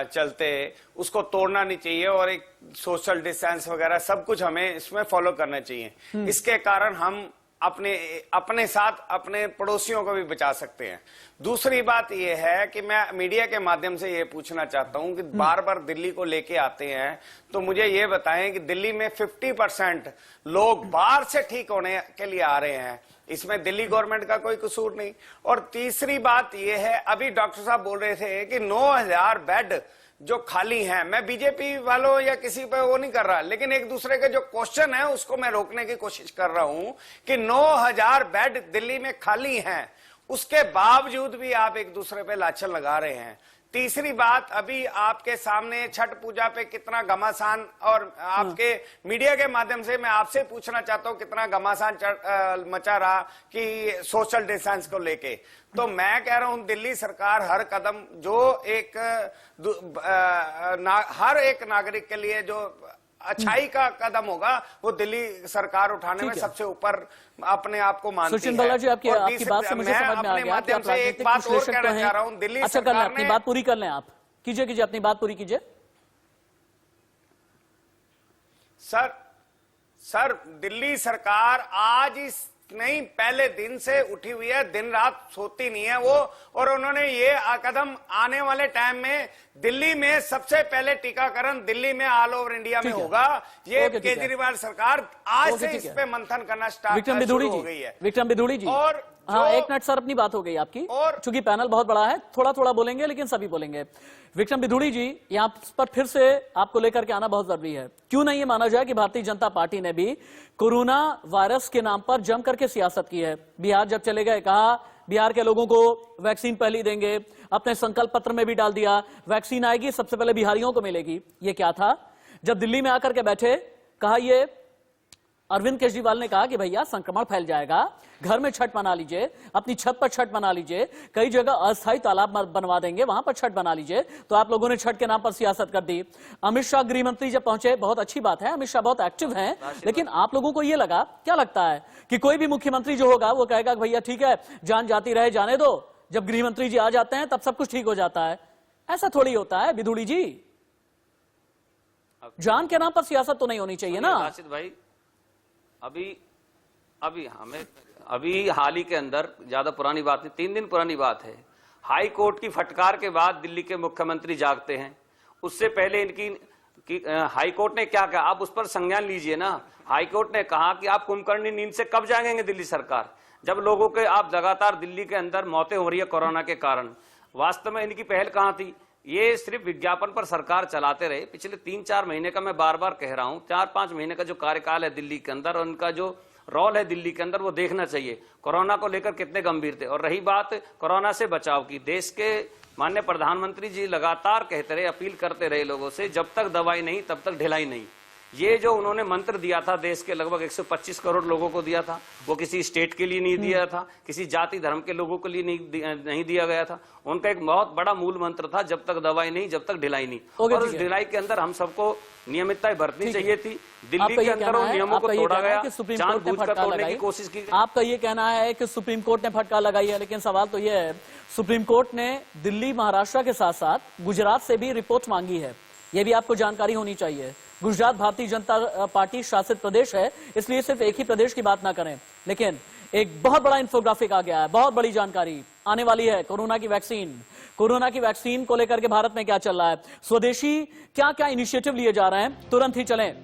चलते उसको तोड़ना नहीं चाहिए, और एक सोशल डिस्टेंस वगैरह सब कुछ हमें इसमें फॉलो करना चाहिए। इसके कारण हम अपने साथ अपने पड़ोसियों को भी बचा सकते हैं। दूसरी बात यह है कि मैं मीडिया के माध्यम से ये पूछना चाहता हूं कि बार बार दिल्ली को लेके आते हैं, तो मुझे ये बताएं कि दिल्ली में 50% लोग बाहर से ठीक होने के लिए आ रहे हैं, इसमें दिल्ली गवर्नमेंट का कोई कसूर नहीं। और तीसरी बात यह है, अभी डॉक्टर साहब बोल रहे थे कि 9000 बेड जो खाली हैं, मैं बीजेपी वालों या किसी पे वो नहीं कर रहा, लेकिन एक दूसरे के जो क्वेश्चन है उसको मैं रोकने की कोशिश कर रहा हूं कि 9000 बेड दिल्ली में खाली हैं, उसके बावजूद भी आप एक दूसरे पे लाछन लगा रहे हैं। तीसरी बात, अभी आपके सामने छठ पूजा पे कितना घमासान, और आपके मीडिया के माध्यम से मैं आपसे पूछना चाहता हूं कितना घमासान मचा रहा कि सोशल डिस्टेंस को लेके। तो मैं कह रहा हूं दिल्ली सरकार हर कदम जो एक हर एक नागरिक के लिए जो अच्छाई का कदम होगा वो दिल्ली सरकार उठाने में सबसे ऊपर अपने आप को मानती है। सुशील भल्ला जी, आपकी बात से मुझे समझ में आ गया कि आप राजनीतिक विश्लेषक तो हैं। दिल्ली अच्छा, कर लें, अपनी बात पूरी कर लें, आप कीजिए अपनी बात पूरी कीजिए। सर, दिल्ली सरकार आज इस नहीं पहले दिन से उठी हुई है, दिन रात सोती नहीं है वो, और उन्होंने ये कदम आने वाले टाइम में दिल्ली में सबसे पहले टीकाकरण दिल्ली में ऑल ओवर इंडिया में होगा। ये केजरीवाल सरकार आज से इस पे मंथन करना स्टार्ट हो गई है। विक्रम बिधूड़ी जी, और हाँ, एक मिनट सर, अपनी बात हो गई आपकी, और चूंकि पैनल बहुत बड़ा है, थोड़ा थोड़ा बोलेंगे लेकिन सभी बोलेंगे। विक्रम बिधूड़ी जी, यहाँ पर फिर से आपको लेकर के आना बहुत जरूरी है। क्यों नहीं ये माना जाए कि भारतीय जनता पार्टी ने भी कोरोना वायरस के नाम पर जम करके सियासत की है। बिहार जब चले गए, कहा बिहार के लोगों को वैक्सीन पहले देंगे, अपने संकल्प पत्र में भी डाल दिया वैक्सीन आएगी सबसे पहले बिहारियों को मिलेगी। ये क्या था? जब दिल्ली में आकर के बैठे, कहा ये अरविंद केजरीवाल ने कहा कि भैया संक्रमण फैल जाएगा, घर में छठ मना लीजिए, अपनी छत पर छठ मना लीजिए, कई जगह अस्थायी तालाब बनवा देंगे, वहां पर छठ बना लीजिए। तो आप लोगों ने छठ के नाम पर सियासत कर दी। अमित शाह गृह मंत्री जब पहुंचे, बहुत अच्छी बात है, अमित शाह बहुत एक्टिव हैं, लेकिन आप लोगों को यह लगा, क्या लगता है कि कोई भी मुख्यमंत्री जो होगा वो कहेगा भैया ठीक है, जान जाती रहे, जाने दो, जब गृह मंत्री जी आ जाते हैं तब सब कुछ ठीक हो जाता है? ऐसा थोड़ी होता है बिधूड़ी जी, जान के नाम पर सियासत तो नहीं होनी चाहिए ना। राशिद भाई, अभी हाल ही के अंदर, ज्यादा पुरानी बात नहीं, 3 दिन पुरानी बात है, हाई कोर्ट की फटकार के बाद दिल्ली के मुख्यमंत्री जागते हैं। उससे पहले हाई कोर्ट ने क्या कहा, आप उस पर संज्ञान लीजिए ना। हाई कोर्ट ने कहा कि आप कुंभकर्णी नींद से कब जागेंगे दिल्ली सरकार, जब लोगों के आप लगातार दिल्ली के अंदर मौतें हो रही है कोरोना के कारण। वास्तव में इनकी पहल कहां थी? ये सिर्फ विज्ञापन पर सरकार चलाते रहे। पिछले 3-4 महीने का मैं बार बार कह रहा हूं, 4-5 महीने का जो कार्यकाल है दिल्ली के अंदर, और उनका जो रोल है दिल्ली के अंदर, वो देखना चाहिए कोरोना को लेकर कितने गंभीर थे। और रही बात कोरोना से बचाव की, देश के माननीय प्रधानमंत्री जी लगातार कहते रहे, अपील करते रहे लोगों से, जब तक दवाई नहीं तब तक ढिलाई नहीं। ये जो उन्होंने मंत्र दिया था देश के लगभग 125 करोड़ लोगों को दिया था, वो किसी स्टेट के लिए नहीं दिया था, किसी जाति धर्म के लोगों के लिए नहीं दिया गया था। उनका एक बहुत बड़ा मूल मंत्र था, जब तक दवाई नहीं, जब तक ढिलाई नहीं। और उस ढिलाई के अंदर हम सबको नियमितता बरतनी चाहिए थी। दिल्ली के अंदर उन नियमों को तोड़ा गया, जानबूझकर तोड़ने की कोशिश की। आपका ये कहना है कि सुप्रीम कोर्ट ने फटकार लगाई है, लेकिन सवाल तो ये है, सुप्रीम कोर्ट ने दिल्ली, महाराष्ट्र के साथ साथ गुजरात से भी रिपोर्ट मांगी है। ये भी आपको जानकारी होनी चाहिए। गुजरात भारतीय जनता पार्टी शासित प्रदेश है, इसलिए सिर्फ एक ही प्रदेश की बात ना करें। लेकिन एक बहुत बड़ा इंफोग्राफिक आ गया है, बहुत बड़ी जानकारी आने वाली है। कोरोना की वैक्सीन को लेकर के भारत में क्या चल रहा है, स्वदेशी क्या क्या इनिशिएटिव लिए जा रहे हैं, तुरंत ही चलें।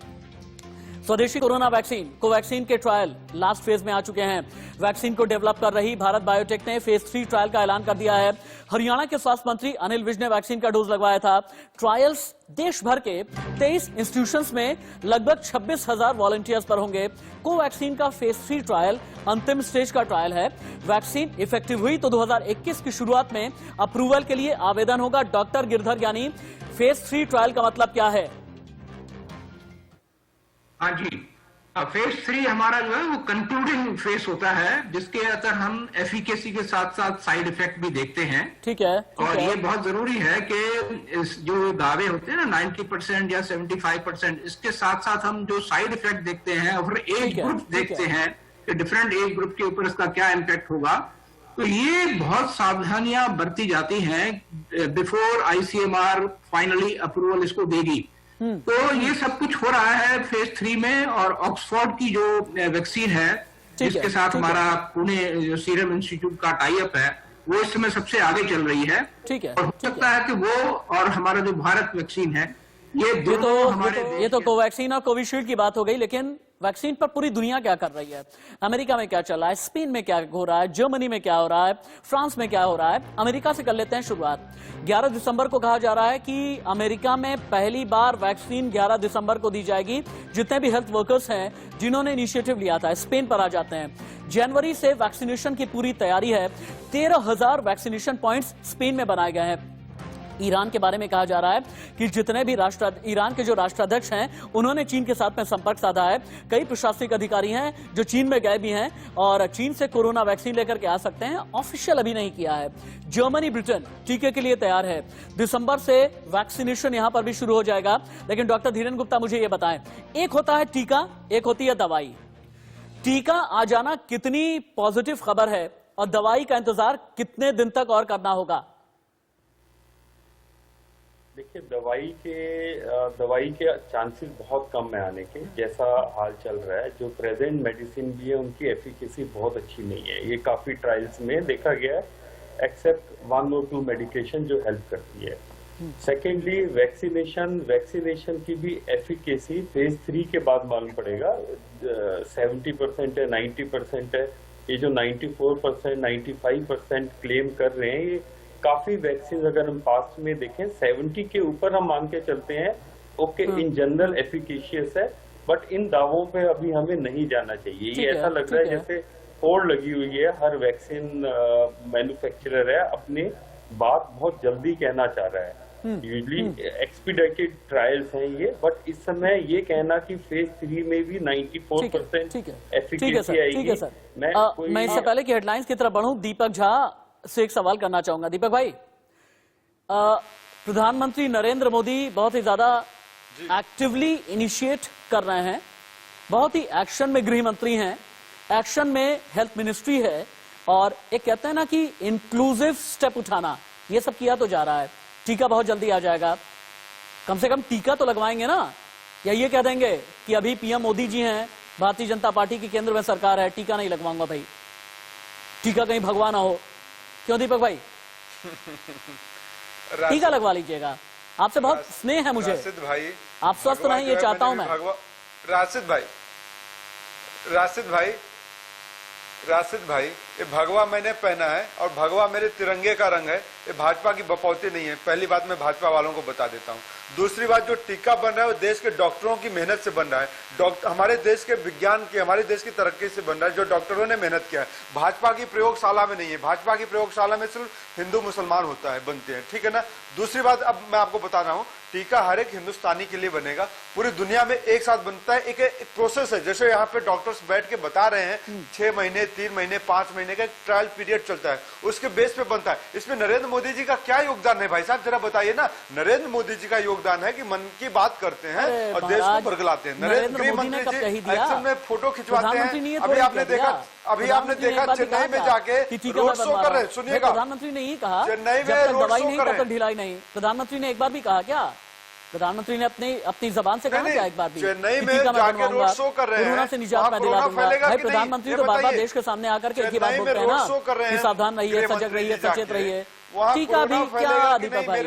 स्वदेशी कोरोना वैक्सीन, कोवैक्सीन के ट्रायल लास्ट फेज में आ चुके हैं। वैक्सीन को डेवलप कर रही भारत बायोटेक ने फेज 3 ट्रायल का ऐलान कर दिया है। हरियाणा के स्वास्थ्य मंत्री अनिल विज ने वैक्सीन का डोज लगवाया था। ट्रायल्स देश भर के 23 इंस्टीट्यूशंस में लगभग 26,000 वॉलंटियर्स पर होंगे। कोवैक्सीन का फेज 3 ट्रायल अंतिम स्टेज का ट्रायल है। वैक्सीन इफेक्टिव हुई तो 2021 की शुरुआत में अप्रूवल के लिए आवेदन होगा। डॉक्टर गिरधर ज्ञानी, फेज 3 ट्रायल का मतलब क्या है? हाँ जी, फेज 3 हमारा जो है वो कंक्लूडिंग फेज होता है, जिसके अंदर हम एफिकेसी के साथ साथ साइड इफेक्ट भी देखते हैं। ठीक है, और ये बहुत जरूरी है कि जो दावे होते हैं ना 90% या 75%, इसके साथ साथ हम जो साइड इफेक्ट देखते हैं और एज ग्रुप देखते हैं कि डिफरेंट एज ग्रुप के ऊपर इसका क्या इम्पैक्ट होगा, तो ये बहुत सावधानियां बरती जाती हैं बिफोर ICMR फाइनली अप्रूवल इसको देगी। तो ये सब कुछ हो रहा है फेज 3 में। और ऑक्सफोर्ड की जो वैक्सीन है, जिसके साथ हमारा पुणे जो सीरम इंस्टीट्यूट का टाई अप है, वो इस समय सबसे आगे चल रही है। ठीक है, और हो सकता है कि वो और हमारा जो भारत वैक्सीन है, ये दोनों हमारे ये तो कोवैक्सीन और कोविशील्ड की बात हो गई, लेकिन वैक्सीन पर पूरी दुनिया क्या कर रही है? अमेरिका में क्या चल रहा है, स्पेन में क्या हो रहा है, जर्मनी में क्या हो रहा है, फ्रांस में क्या हो रहा है? अमेरिका से कर लेते हैं शुरुआत। 11 दिसंबर को कहा जा रहा है कि अमेरिका में पहली बार वैक्सीन 11 दिसंबर को दी जाएगी। जितने भी हेल्थ वर्कर्स हैं जिन्होंने इनिशिएटिव लिया था, स्पेन पर आ जाते हैं। जनवरी से वैक्सीनेशन की पूरी तैयारी है। 13,000 वैक्सीनेशन पॉइंट्स स्पेन में बनाए गए हैं। ईरान के बारे में कहा जा रहा है कि जितने भी ईरान के जो राष्ट्राध्यक्ष हैं, उन्होंने चीन के साथ में संपर्क साधा है। कई प्रशासनिक अधिकारी हैं जो चीन में गए भी हैं और चीन से कोरोना वैक्सीन लेकर के आ सकते हैं। ऑफिशियल अभी नहीं किया है। जर्मनी, ब्रिटेन टीके के लिए तैयार है। दिसंबर से वैक्सीनेशन यहां पर भी शुरू हो जाएगा। लेकिन डॉक्टर धीरेन गुप्ता, मुझे ये बताएं, एक होता है टीका, एक होती है दवाई। टीका आ जाना कितनी पॉजिटिव खबर है और दवाई का इंतजार कितने दिन तक और करना होगा? देखिए, दवाई के चांसेस बहुत कम है आने के, जैसा हाल चल रहा है। जो प्रेजेंट मेडिसिन भी है, उनकी एफिकेसी बहुत अच्छी नहीं है। ये काफी ट्रायल्स में देखा गया है, एक्सेप्ट 1 और 2 मेडिकेशन जो हेल्प करती है। सेकेंडली, वैक्सीनेशन की भी एफिकेसी फेज 3 के बाद मालूम पड़ेगा। 70% है, 90% है। ये जो 94%, 95% क्लेम कर रहे हैं, ये काफी वैक्सीन अगर हम पास्ट में देखें 70 के ऊपर हम मान के चलते हैं, ओके, इन जनरल एफिकेशियस है। बट इन दावों पे अभी हमें नहीं जाना चाहिए। ये ऐसा लग रहा है जैसे होड़ लगी हुई है। हर वैक्सीन मैन्युफैक्चरर है, अपनी बात बहुत जल्दी कहना चाह रहा है। यूजली एक्सपीडाइटेड ट्रायल्स हैं ये, बट इस समय ये कहना कि फेज 3 में भी 94% एफिकेसी आएगी। मैं इससे पहले की हेडलाइंस की तरफ बढ़ूं, दीपक झा से एक सवाल करना चाहूंगा। दीपक भाई, प्रधानमंत्री नरेंद्र मोदी बहुत ही ज्यादा एक्टिवली इनिशिएट कर रहे हैं, बहुत ही एक्शन में गृह मंत्री हैं, एक्शन में हेल्थ मिनिस्ट्री है, और एक कहते हैं ना कि इंक्लूसिव स्टेप उठाना, ये सब किया तो जा रहा है। टीका बहुत जल्दी आ जाएगा, कम से कम टीका तो लगवाएंगे ना? या ये कह देंगे कि अभी पीएम मोदी जी हैं, भारतीय जनता पार्टी की केंद्र में सरकार है, टीका नहीं लगवाऊंगा भाई, टीका कहीं भगवान ना हो? क्यों दीपक भाई? टीका लगवा लीजिएगा, आपसे बहुत स्नेह है मुझे। राशिद भाई, आप स्वस्थ रहें, ये चाहता हूं मैं। राशिद भाई, ये भगवा मैंने पहना है और भगवा मेरे तिरंगे का रंग है। ये भाजपा की बपौती नहीं है। पहली बात मैं भाजपा वालों को बता देता हूँ। दूसरी बात, जो टीका बन रहा है वो देश के डॉक्टरों की मेहनत से बन रहा है। हमारे देश के विज्ञान की, हमारे देश की तरक्की से बन रहा है, जो डॉक्टरों ने मेहनत किया है। भाजपा की प्रयोगशाला में नहीं है। भाजपा की प्रयोगशाला में सिर्फ हिंदू मुसलमान होता है, बनते हैं, ठीक है ना। दूसरी बात, अब मैं आपको बता रहा हूँ, टीका हर एक हिंदुस्तानी के लिए बनेगा, पूरी दुनिया में एक साथ बनता है। एक प्रोसेस है, जैसे यहाँ पे डॉक्टर्स बैठ के बता रहे हैं, 6 महीने, 3 महीने, 5 महीने का ट्रायल पीरियड चलता है, उसके बेस पे बनता है। इसमें नरेंद्र मोदी जी का क्या योगदान है भाई साहब, जरा बताइए ना। नरेंद्र मोदी जी का योगदान है कि मन की बात करते हैं और देश को बरगलाते हैं। नरेंद्र गृह मंत्री जी एक्शन में फोटो खिंचवाते हैं। अभी आपने देखा चेन्नई में जाके रोड शो कर रहे हैं। सुनिएगा, प्रधानमंत्री ने यही कहा चेन्नई में जब तक रोड दवाई शो नहीं कर तब रहे तक ढिलाई नहीं। प्रधानमंत्री ने एक बार भी कहा क्या? प्रधानमंत्री ने अपनी जबान से कहा क्या एक बार भी? चेन्नई में जाके रोड शो कर रहे हैं, कोरोना से निजात मैं दिला दूंगा। भाई प्रधानमंत्री तो बार बार देश के सामने आकर के एक ही बात बोलते हैं ना कि सावधान रहिए, सजग रहिए, सचेत रहिए। टीका भी क्या दीपक भाई,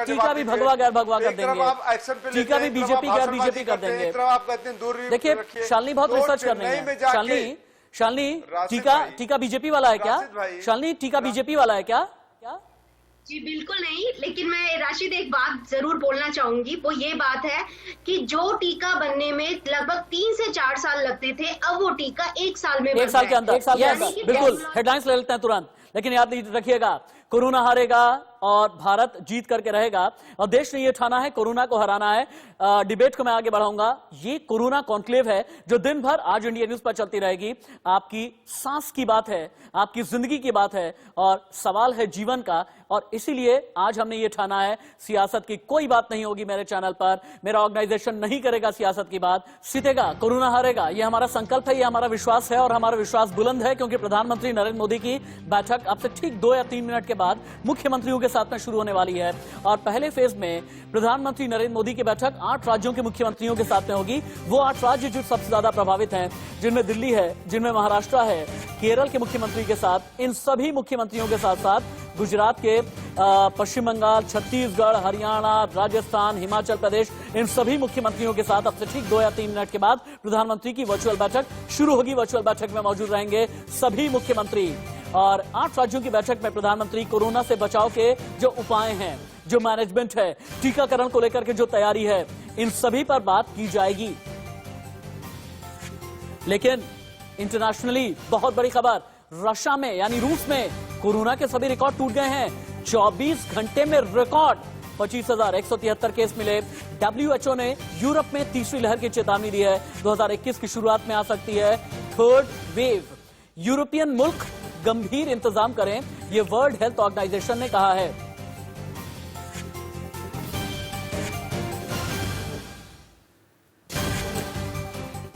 टीका भी भगवा गैर भगवा कर देंगे, टीका भी बीजेपी गैर बीजेपी कर देंगे। देखिए शालिनी बहुत रिसर्च कर रही है। शालिनी टीका बीजेपी वाला है क्या? शालिनी टीका बीजेपी वाला है क्या? जी बिल्कुल नहीं, लेकिन मैं राशिद एक बात जरूर बोलना चाहूंगी, वो ये बात है कि जो टीका बनने में लगभग 3 से 4 साल लगते थे, अब वो टीका 1 साल में, 1 साल के अंदर, बिल्कुल। हेडलाइंस ले लेते हैं तुरंत, लेकिन याद रखिएगा, कोरोना हारेगा और भारत जीत करके रहेगा और देश ने ये ठाना है कोरोना को हराना है। डिबेट को मैं आगे बढ़ाऊंगा। ये कोरोना कॉन्क्लेव है जो दिन भर आज इंडिया न्यूज पर चलती रहेगी। आपकी सांस की बात है, आपकी जिंदगी की बात है और सवाल है जीवन का, और इसीलिए आज हमने ये ठाना है सियासत की कोई बात नहीं होगी मेरे चैनल पर। मेरा ऑर्गेनाइजेशन नहीं करेगा सियासत की बात। सीतेगा, कोरोना हारेगा, ये हमारा संकल्प है, ये हमारा विश्वास है और हमारा विश्वास बुलंद है क्योंकि प्रधानमंत्री नरेंद्र मोदी की बैठक अब से ठीक 2 या 3 मिनट के बाद मुख्यमंत्रियों के साथ में शुरू होने वाली है। और पहले फेज में प्रधानमंत्री नरेंद्र मोदी की बैठक 8 राज्यों के मुख्यमंत्रियों के साथ में होगी। वो 8 राज्य जो सबसे ज्यादा प्रभावित हैं, जिनमें दिल्ली है, जिनमें महाराष्ट्र है, केरल के मुख्यमंत्री के साथ, इन सभी मुख्यमंत्रियों के साथ साथ गुजरात के, पश्चिम बंगाल, छत्तीसगढ़, हरियाणा, राजस्थान, हिमाचल प्रदेश, इन सभी मुख्यमंत्रियों के साथ अब से ठीक 2 या 3 मिनट के बाद प्रधानमंत्री की वर्चुअल बैठक शुरू होगी। वर्चुअल बैठक में मौजूद रहेंगे सभी मुख्यमंत्री और 8 राज्यों की बैठक में प्रधानमंत्री कोरोना से बचाव के जो उपाय हैं, जो मैनेजमेंट है, टीकाकरण को लेकर के जो तैयारी है, इन सभी पर बात की जाएगी। लेकिन इंटरनेशनली बहुत बड़ी खबर, रशिया में यानी रूस में कोरोना के सभी रिकॉर्ड टूट गए हैं। 24 घंटे में रिकॉर्ड 25,173 केस मिले। WHO ने यूरोप में तीसरी लहर की चेतावनी दी है, 2021 की शुरुआत में आ सकती है थर्ड वेव। यूरोपियन मुल्क गंभीर इंतजाम करें, यह वर्ल्ड हेल्थ ऑर्गेनाइजेशन ने कहा है।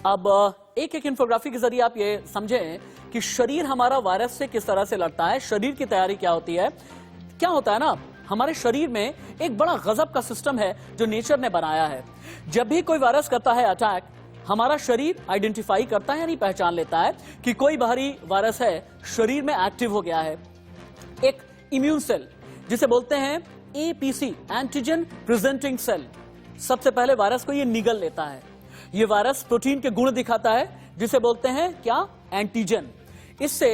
अब एक एक इंफोग्राफी के जरिए आप ये समझें कि शरीर हमारा वायरस से किस तरह से लड़ता है, शरीर की तैयारी क्या होती है। क्या होता है ना, हमारे शरीर में एक बड़ा गजब का सिस्टम है जो नेचर ने बनाया है। जब भी कोई वायरस करता है अटैक, हमारा शरीर आइडेंटिफाई करता है यानी पहचान लेता है कि कोई बाहरी वायरस है, शरीर में एक्टिव हो गया है। एक इम्यून सेल जिसे बोलते हैं APC, एंटीजन प्रेजेंटिंग सेल, सबसे पहले वायरस को ये निगल लेता है। ये वायरस प्रोटीन के गुण दिखाता है जिसे बोलते हैं क्या, एंटीजन। इससे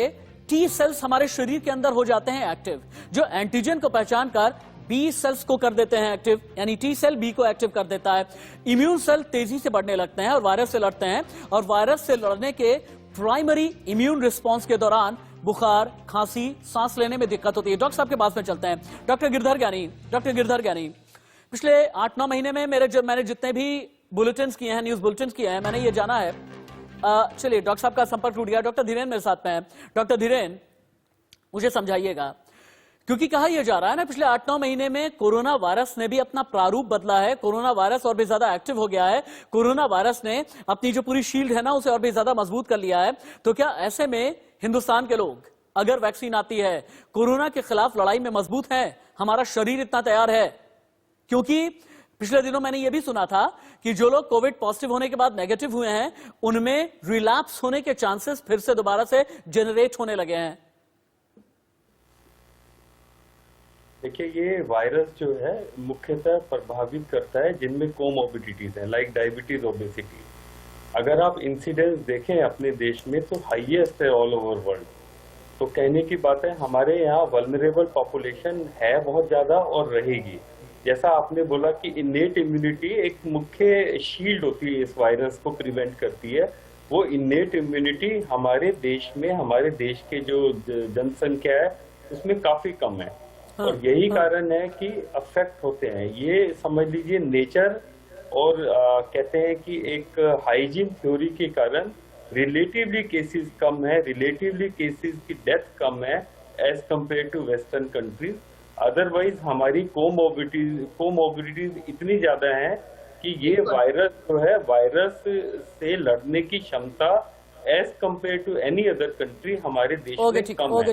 टी सेल्स हमारे शरीर के अंदर हो जाते हैं एक्टिव, जो एंटीजन को पहचान कर बी सेल्स को कर देते हैं एक्टिव, यानी टी सेल बी को एक्टिव कर देता है। इम्यून सेल तेजी से बढ़ने लगते हैं और वायरस से लड़ते हैं, और वायरस से लड़ने के प्राइमरी इम्यून रिस्पांस के दौरान बुखार, खांसी, सांस लेने में दिक्कत होती है। डॉक्टर साहब के पास में चलते हैं। डॉक्टर गिरधर ज्ञानी, पिछले 8-9 महीने में मैंने जितने भी बुलेटिन किए हैं, न्यूज बुलेटिन किए हैं, मैंने ये जाना है। चलिए, डॉक्टर साहब का संपर्क टूट गया। डॉक्टर धीरेन मेरे साथ में है। डॉक्टर धीरेन, मुझे समझाइएगा, क्योंकि कहा यह जा रहा है ना पिछले 8-9 महीने में कोरोना वायरस ने भी अपना प्रारूप बदला है, कोरोना वायरस और भी ज्यादा एक्टिव हो गया है, कोरोना वायरस ने अपनी जो पूरी शील्ड है ना उसे और भी ज्यादा मजबूत कर लिया है। तो क्या ऐसे में हिंदुस्तान के लोग, अगर वैक्सीन आती है, कोरोना के खिलाफ लड़ाई में मजबूत हैं? हमारा शरीर इतना तैयार है? क्योंकि पिछले दिनों मैंने यह भी सुना था कि जो लोग कोविड पॉजिटिव होने के बाद नेगेटिव हुए हैं, उनमें रिलैप्स होने के चांसेस फिर से दोबारा से जनरेट होने लगे हैं। देखिए, ये वायरस जो है मुख्यतः प्रभावित करता है जिनमें कोमोर्बिडिटीज हैं, लाइक डायबिटीज, ओबेसिटी। अगर आप इंसिडेंस देखें अपने देश में तो हाईएस्ट है ऑल ओवर वर्ल्ड। तो कहने की बात है, हमारे यहाँ वल्नरेबल पॉपुलेशन है बहुत ज्यादा और रहेगी। जैसा आपने बोला कि इनेट इम्यूनिटी एक मुख्य शील्ड होती है, इस वायरस को प्रिवेंट करती है। वो इनेट इम्यूनिटी हमारे देश में, हमारे देश के जो जनसंख्या है उसमें काफी कम है। और यही कारण है कि अफेक्ट होते हैं। ये समझ लीजिए नेचर और कहते हैं कि एक हाइजीन थ्योरी के कारण रिलेटिवली केसेस कम है, रिलेटिवली केसेस की डेथ कम है as compare to western countries. Otherwise हमारी कोमोबिडिटीज इतनी ज्यादा है कि ये वायरस जो है, वायरस से लड़ने की क्षमता as compare to any other country हमारे देश में कम है।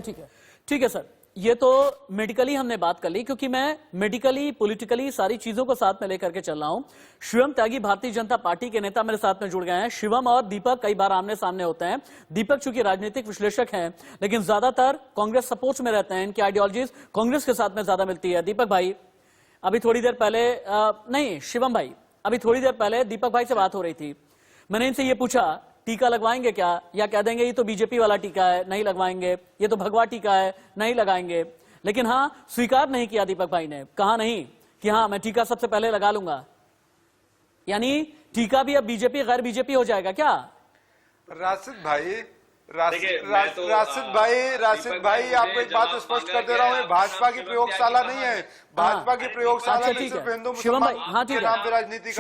ठीक है सर, ये तो मेडिकली हमने बात कर ली, क्योंकि मैं मेडिकली पॉलिटिकली सारी चीजों को साथ में लेकर के चल रहा हूं। शिवम त्यागी भारतीय जनता पार्टी के नेता मेरे साथ में जुड़ गए हैं। शिवम और दीपक कई बार आमने सामने होते हैं। दीपक चूंकि राजनीतिक विश्लेषक हैं, लेकिन ज्यादातर कांग्रेस सपोर्ट में रहते हैं, इनकी आइडियोलॉजीज कांग्रेस के साथ में ज्यादा मिलती है। दीपक भाई, अभी थोड़ी देर पहले नहीं शिवम भाई, अभी थोड़ी देर पहले दीपक भाई से बात हो रही थी। मैंने इनसे ये पूछा टीका लगवाएंगे क्या, या कह देंगे ये तो बीजेपी वाला टीका है, नहीं लगवाएंगे, ये तो भगवा टीका है, नहीं लगाएंगे। लेकिन हाँ, स्वीकार नहीं किया दीपक भाई ने, कहा नहीं कि हाँ मैं टीका सबसे पहले लगा लूंगा। यानी टीका भी अब बीजेपी गैर बीजेपी हो जाएगा क्या? राशिद भाई, राशिद भाई आपको एक बात स्पष्ट कर दे रहा हूँ, भाजपा की प्रयोगशाला नहीं है। भाजपा की प्रयोगशाला में सिर्फ हिंदू मुसलमान के नाम पे राजनीति करते हैं।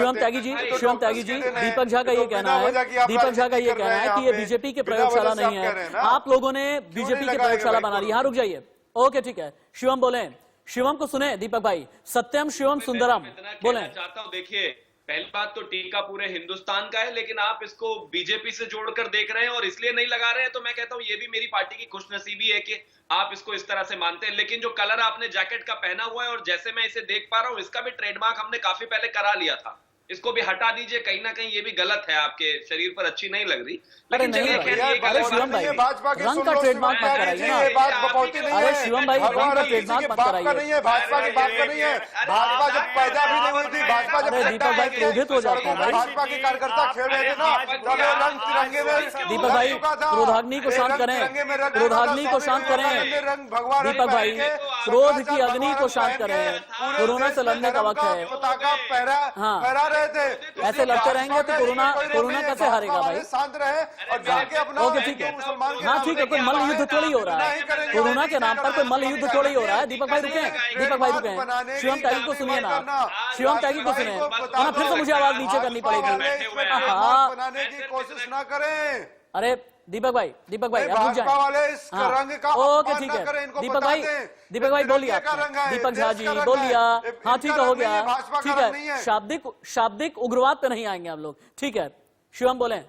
शिवम त्यागी जी, दीपक झा का ये कहना है, दीपक झा का ये कहना है कि ये बीजेपी की प्रयोगशाला नहीं है, आप लोगों ने बीजेपी की प्रयोगशाला बना ली। हाँ रुक जाइए, ओके ठीक है, शिवम बोले, शिवम को सुने दीपक भाई। सत्यम शिवम सुंदरम बोले। चाहता हूँ, देखिए पहली बात तो टीका पूरे हिंदुस्तान का है, लेकिन आप इसको बीजेपी से जोड़कर देख रहे हैं और इसलिए नहीं लगा रहे हैं। तो मैं कहता हूं ये भी मेरी पार्टी की खुशनसीबी है कि आप इसको इस तरह से मानते हैं। लेकिन जो कलर आपने जैकेट का पहना हुआ है और जैसे मैं इसे देख पा रहा हूं, इसका भी ट्रेडमार्क हमने काफी पहले करा लिया था। इसको भी हटा दीजिए, कहीं ना कहीं ये भी गलत है, आपके शरीर पर अच्छी नहीं लग रही। लेकिन चलिए खैर, अरे शिवम भाई रंग का ट्रेडमार्क मत कराइए ना। अरे शिवम भाई रंग का ट्रेडमार्क मत कराइए। भाजपा की बात का नहीं है। भाजपा जब पैदा भी नहीं हुई थी, भाजपा जब दीपक भाई क्रोधित हो जाते हैं भाई। भाजपा के कार्यकर्ता खेल रहे थे ना, तब ये रंग तिरंगे में। दीपक भाई क्रोधाग्नि को शांत करें, क्रोधाग्नि को शांत करें। दीपक भाई क्रोध की अग्नि को शांत करें, कोरोना से लड़ने का वक्त है। पताका फहरा रहे थे, ऐसे लड़ते रहेंगे तो कोरोना कैसे हारेगा भाई? शांत रहे और जाके अपना। ओके ठीक है, हाँ ठीक है, कोई मल्ल युद्ध थोड़ी हो रहा है कोरोना के नाम पर, कोई मल्ल युद्ध थोड़ी हो रहा है। दीपक भाई रुके, दीपक भाई रुके, शिवम त्यागी को सुनिए ना, शिवम त्यागी को सुनिए, वरना फिर से मुझे आवाज नीचे करनी पड़ेगी। हाँ बनाने की कोशिश ना करें। अरे दीपक भाई अब रुक जाए। ओके ठीक है, दीपक भाई बोल लिया, दीपक झा जी बोल लिया। हाँ ठीक है, हो गया, ठीक है, शाब्दिक उग्रवाद पे नहीं आएंगे हम लोग, ठीक है। शिवम बोले।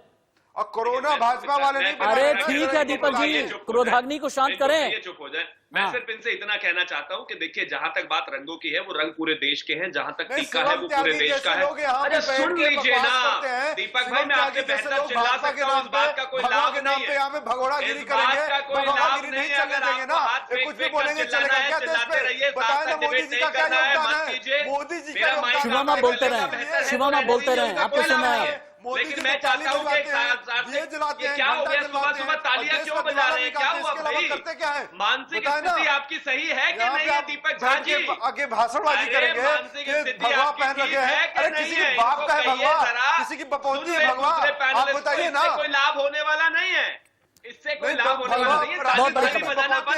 और कोरोना भाजपा वाले नहीं। अरे ठीक है दीपक जी, क्रोधाग्नि को शांत करें। चुप हो जाए। मैं सिर्फ इनसे इतना कहना चाहता हूँ कि देखिए, जहां तक बात रंगों की है, वो रंग पूरे देश के हैं, जहां तक टीका है वो पूरे देश का है। अरे सुन लीजिए ना दीपक भाई, मैं आपसे बेहतर चिल्ला सकता हूँ, इस बात का कोई लाभ नहीं है। यहाँ पे भगोड़ागिरी करेंगे, का कोई लाभ नहीं है। अगर आपको हाथ कुछ भी बोलेंगे चलेगा क्या? चिल्लाते रहिए, साथ साथ डिबेट नहीं करना है, मत कीजिए। मोदी जी का शिवम आप बोलते रहे, शिवम आप बोलते रहे, आपको सुनना है। लेकिन मैं चाहता हूँ कि ये क्या हो गया, सुबह सुबह तालियां क्यों बजा रहे हैं, क्या हुआ भाई? मानसिक स्थिति आपकी सही है कि नहीं है दीपक झा जी? आगे भाषणबाजी करेंगे, मानसिक स्थिति भगवा आपकी पहन रखे हैं। कि नहीं है? किसी बाप का है भगवा, किसी की बपौती है भगवा, आप बताइए ना। कोई लाभ होने वाला नहीं है, इससे कोई लाभ होने वाला नहीं है। बहुत बड़ी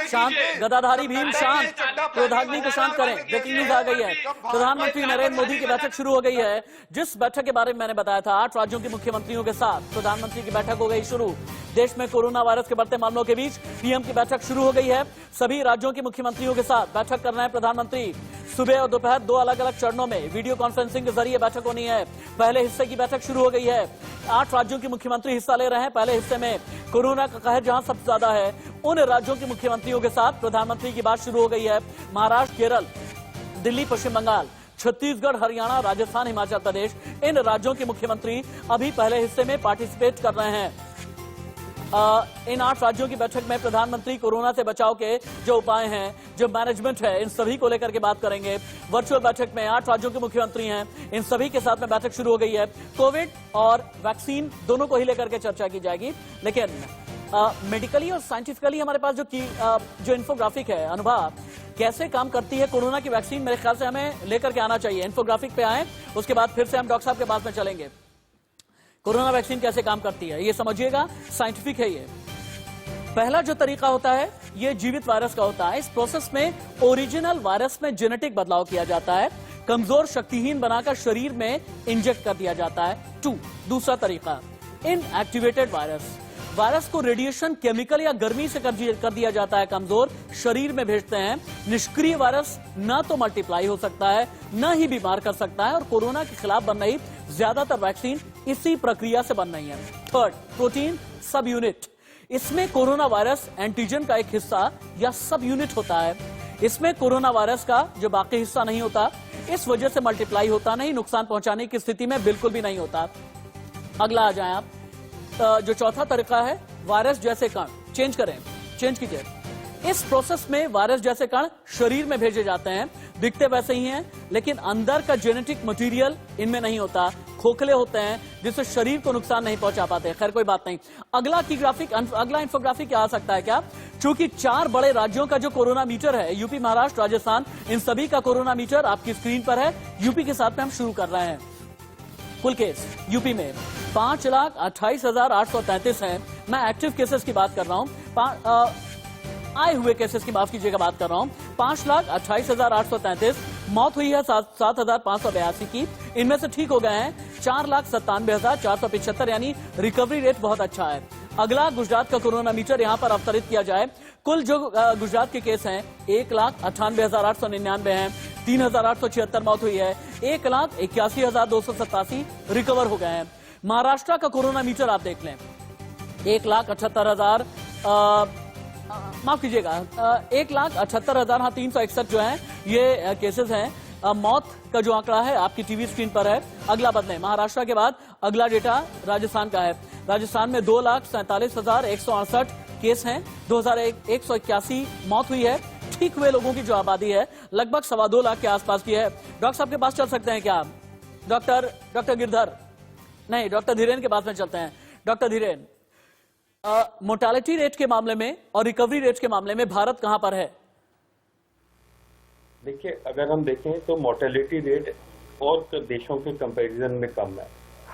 शांत, गदाधारी भीम शांत, क्रोधाग्नि को शांत करें। ब्रेकिंग न्यूज आ गई है, प्रधानमंत्री नरेंद्र मोदी की बैठक शुरू हो गई है। जिस बैठक के बारे में मैंने बताया था, 8 राज्यों के मुख्यमंत्रियों के साथ प्रधानमंत्री की बैठक हो गई शुरू। देश में कोरोना वायरस के बढ़ते मामलों के बीच पीएम की बैठक शुरू हो गई है। सभी राज्यों के मुख्यमंत्रियों के साथ बैठक कर रहे हैं प्रधानमंत्री। सुबह और दोपहर 2 अलग अलग चरणों में वीडियो कॉन्फ्रेंसिंग के जरिए बैठक होनी है। पहले हिस्से की बैठक शुरू हो गई है, 8 राज्यों के मुख्यमंत्री हिस्सा ले रहे हैं। पहले हिस्से में कोरोना का कहर जहां सबसे ज्यादा है, उन राज्यों के मुख्यमंत्रियों के साथ प्रधानमंत्री की बात शुरू हो गई है। महाराष्ट्र, केरल, दिल्ली, पश्चिम बंगाल, छत्तीसगढ़, हरियाणा, राजस्थान, हिमाचल प्रदेश, इन राज्यों के मुख्यमंत्री अभी पहले हिस्से में पार्टिसिपेट कर रहे हैं। इन 8 राज्यों की बैठक में प्रधानमंत्री कोरोना से बचाव के जो उपाय हैं, जो मैनेजमेंट है, इन सभी को लेकर के बात करेंगे। वर्चुअल बैठक में 8 राज्यों के मुख्यमंत्री हैं, इन सभी के साथ में बैठक शुरू हो गई है। कोविड और वैक्सीन दोनों को ही लेकर के चर्चा की जाएगी। लेकिन मेडिकली और साइंटिफिकली हमारे पास जो इन्फोग्राफिक है, अनुभव कैसे काम करती है कोरोना की वैक्सीन, मेरे ख्याल से हमें लेकर के आना चाहिए। इन्फोग्राफिक पे आए, उसके बाद फिर से हम डॉक्टर साहब के पास में चलेंगे। कोरोना वैक्सीन कैसे काम करती है ये समझिएगा, साइंटिफिक है ये। पहला जो तरीका होता है ये जीवित वायरस का होता है। इस प्रोसेस में ओरिजिनल वायरस में जेनेटिक बदलाव किया जाता है, कमजोर शक्तिहीन बनाकर शरीर में इंजेक्ट कर दिया जाता है। दूसरा तरीका इनएक्टिवेटेड वायरस, वायरस को रेडिएशन, केमिकल या गर्मी से कर दिया जाता है कमजोर, शरीर में भेजते हैं। निष्क्रिय वायरस न तो मल्टीप्लाई हो सकता है न ही बीमार कर सकता है, और कोरोना के खिलाफ बन रही ज्यादातर वैक्सीन इसी प्रक्रिया से बन रही है। थर्ड, प्रोटीन सब यूनिट, इसमें कोरोना वायरस एंटीजन का एक हिस्सा या सब यूनिट होता है। इसमें कोरोना वायरस का जो बाकी हिस्सा नहीं होता, इस वजह से मल्टीप्लाई होता नहीं, नुकसान पहुंचाने की स्थिति में बिल्कुल भी नहीं होता। अगला आ जाए आप, जो चौथा तरीका है वायरस जैसे कण, चेंज कीजिए। इस प्रोसेस में वायरस जैसे कण शरीर में भेजे जाते हैं, दिखते वैसे ही हैं, लेकिन अंदर का जेनेटिक मटेरियल इनमें नहीं होता, खोखले होते हैं, जिससे शरीर को नुकसान नहीं पहुंचा पाते। खैर कोई बात नहीं। अगला इन्फोग्राफिक क्या आ सकता है क्या? चूंकि 4 बड़े राज्यों का जो कोरोना मीटर है, यूपी, महाराष्ट्र, राजस्थान, इन सभी का कोरोना मीटर आपकी स्क्रीन पर है। यूपी के साथ में हम शुरू कर रहे हैं। कुल केस यूपी में 5,28,833 हैं। मैं एक्टिव केसेस की बात कर रहा हूं, आए हुए केसेस की माफ कीजिएगा बात कर रहा हूं। 5,28,833, मौत हुई है 7,582 की, इनमें से ठीक हो गए हैं 4,97,475, यानी रिकवरी रेट बहुत अच्छा है। अगला गुजरात का कोरोना मीटर यहां पर अवतरित किया जाए। कुल जो गुजरात के केस हैं 1,98,899 हैं, 3,876 मौत हुई है, 1,81,287 रिकवर हो गए हैं। महाराष्ट्र का कोरोना मीटर आप देख लें, 1,78,000 माफ कीजिएगा 1,78,361 जो है ये केसेस हैं। मौत का जो आंकड़ा है आपकी टीवी स्क्रीन पर है। अगला बदले, महाराष्ट्र के बाद अगला डेटा राजस्थान का है। राजस्थान में 2,47,168 केस हैं, 2,181 मौत हुई है। ठीक हुए लोगों की जो आबादी है लगभग 2.25 लाख के आसपास की है। डॉक्टर साहब के पास चल सकते हैं क्या? डॉक्टर गिरधर नहीं, डॉक्टर धीरेन के पास में चलते हैं। डॉक्टर धीरेन, मोर्टेलिटी रेट के मामले में और रिकवरी रेट के मामले में भारत कहां पर है? देखिए, अगर हम देखें तो मोर्टेलिटी रेट और देशों के कंपैरिजन में कम है।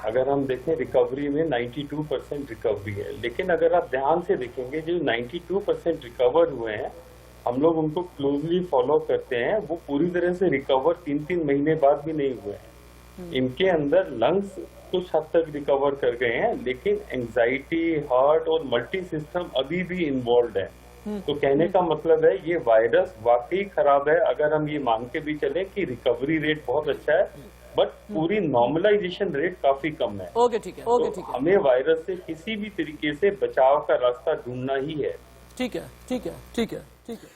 अगर हम देखें रिकवरी में 92% रिकवरी है, लेकिन अगर आप ध्यान से देखेंगे जो 92% रिकवर हुए हैं, हम लोग उनको क्लोजली फॉलो करते हैं, वो पूरी तरह से रिकवर 3-3 महीने बाद भी नहीं हुए हैं। इनके अंदर लंग्स कुछ हद तक रिकवर कर गए हैं, लेकिन एंजाइटी, हार्ट और मल्टी सिस्टम अभी भी इन्वॉल्व है। तो कहने का मतलब है ये वायरस वाकई खराब है। अगर हम ये मान के भी चले कि रिकवरी रेट बहुत अच्छा है, बट पूरी नॉर्मलाइजेशन रेट काफी कम है। ओके, ठीक है, ओके, ठीक है। हमें वायरस से किसी भी तरीके से बचाव का रास्ता ढूंढना ही है। ठीक है, ठीक है, ठीक है, ठीक है।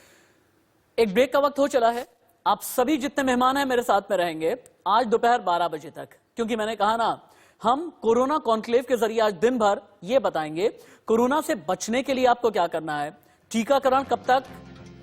एक ब्रेक का वक्त हो चला है। आप सभी जितने मेहमान हैं मेरे साथ में रहेंगे आज दोपहर 12 बजे तक, क्योंकि मैंने कहा ना, हम कोरोना कॉन्क्लेव के जरिए आज दिन भर ये बताएंगे कोरोना से बचने के लिए आपको क्या करना है। टीकाकरण कब तक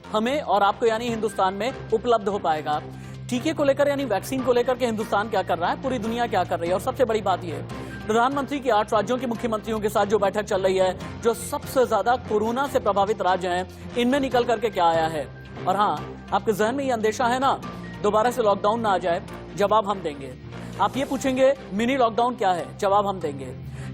हमें और आपको यानी हिंदुस्तान में उपलब्ध हो पाएगा, टीके को लेकर यानी वैक्सीन को लेकर के हिंदुस्तान क्या कर रहा है, पूरी दुनिया क्या कर रही है, और सबसे बड़ी बात यह, प्रधानमंत्री की 8 राज्यों के मुख्यमंत्रियों के साथ जो बैठक चल रही है, जो सबसे ज्यादा कोरोना से प्रभावित राज्य हैं, इनमें निकल करके क्या आया है। और हाँ, आपके जहन में ये अंदेशा है ना दोबारा से लॉकडाउन ना आ जाए, जवाब हम देंगे। आप ये पूछेंगे मिनी लॉकडाउन क्या है, जवाब हम देंगे।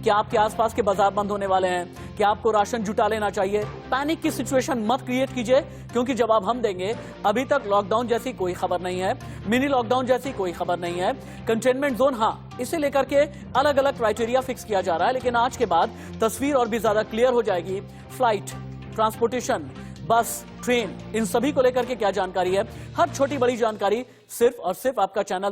क्या आपके आसपास के बाजार बंद होने वाले हैं, क्या आपको राशन जुटा लेना चाहिए, पैनिक की सिचुएशन मत क्रिएट कीजिए, क्योंकि जवाब हम देंगे। अभी तक लॉकडाउन जैसी कोई खबर नहीं है, मिनी लॉकडाउन जैसी कोई खबर नहीं है। कंटेनमेंट जोन, हाँ, इसे लेकर के अलग अलग क्राइटेरिया फिक्स किया जा रहा है, लेकिन आज के बाद तस्वीर और भी ज्यादा क्लियर हो जाएगी। फ्लाइट, ट्रांसपोर्टेशन, बस, ट्रेन, इन सभी को लेकर के क्या जानकारी है, हर छोटी बड़ी जानकारी सिर्फ और सिर्फ आपका चैनल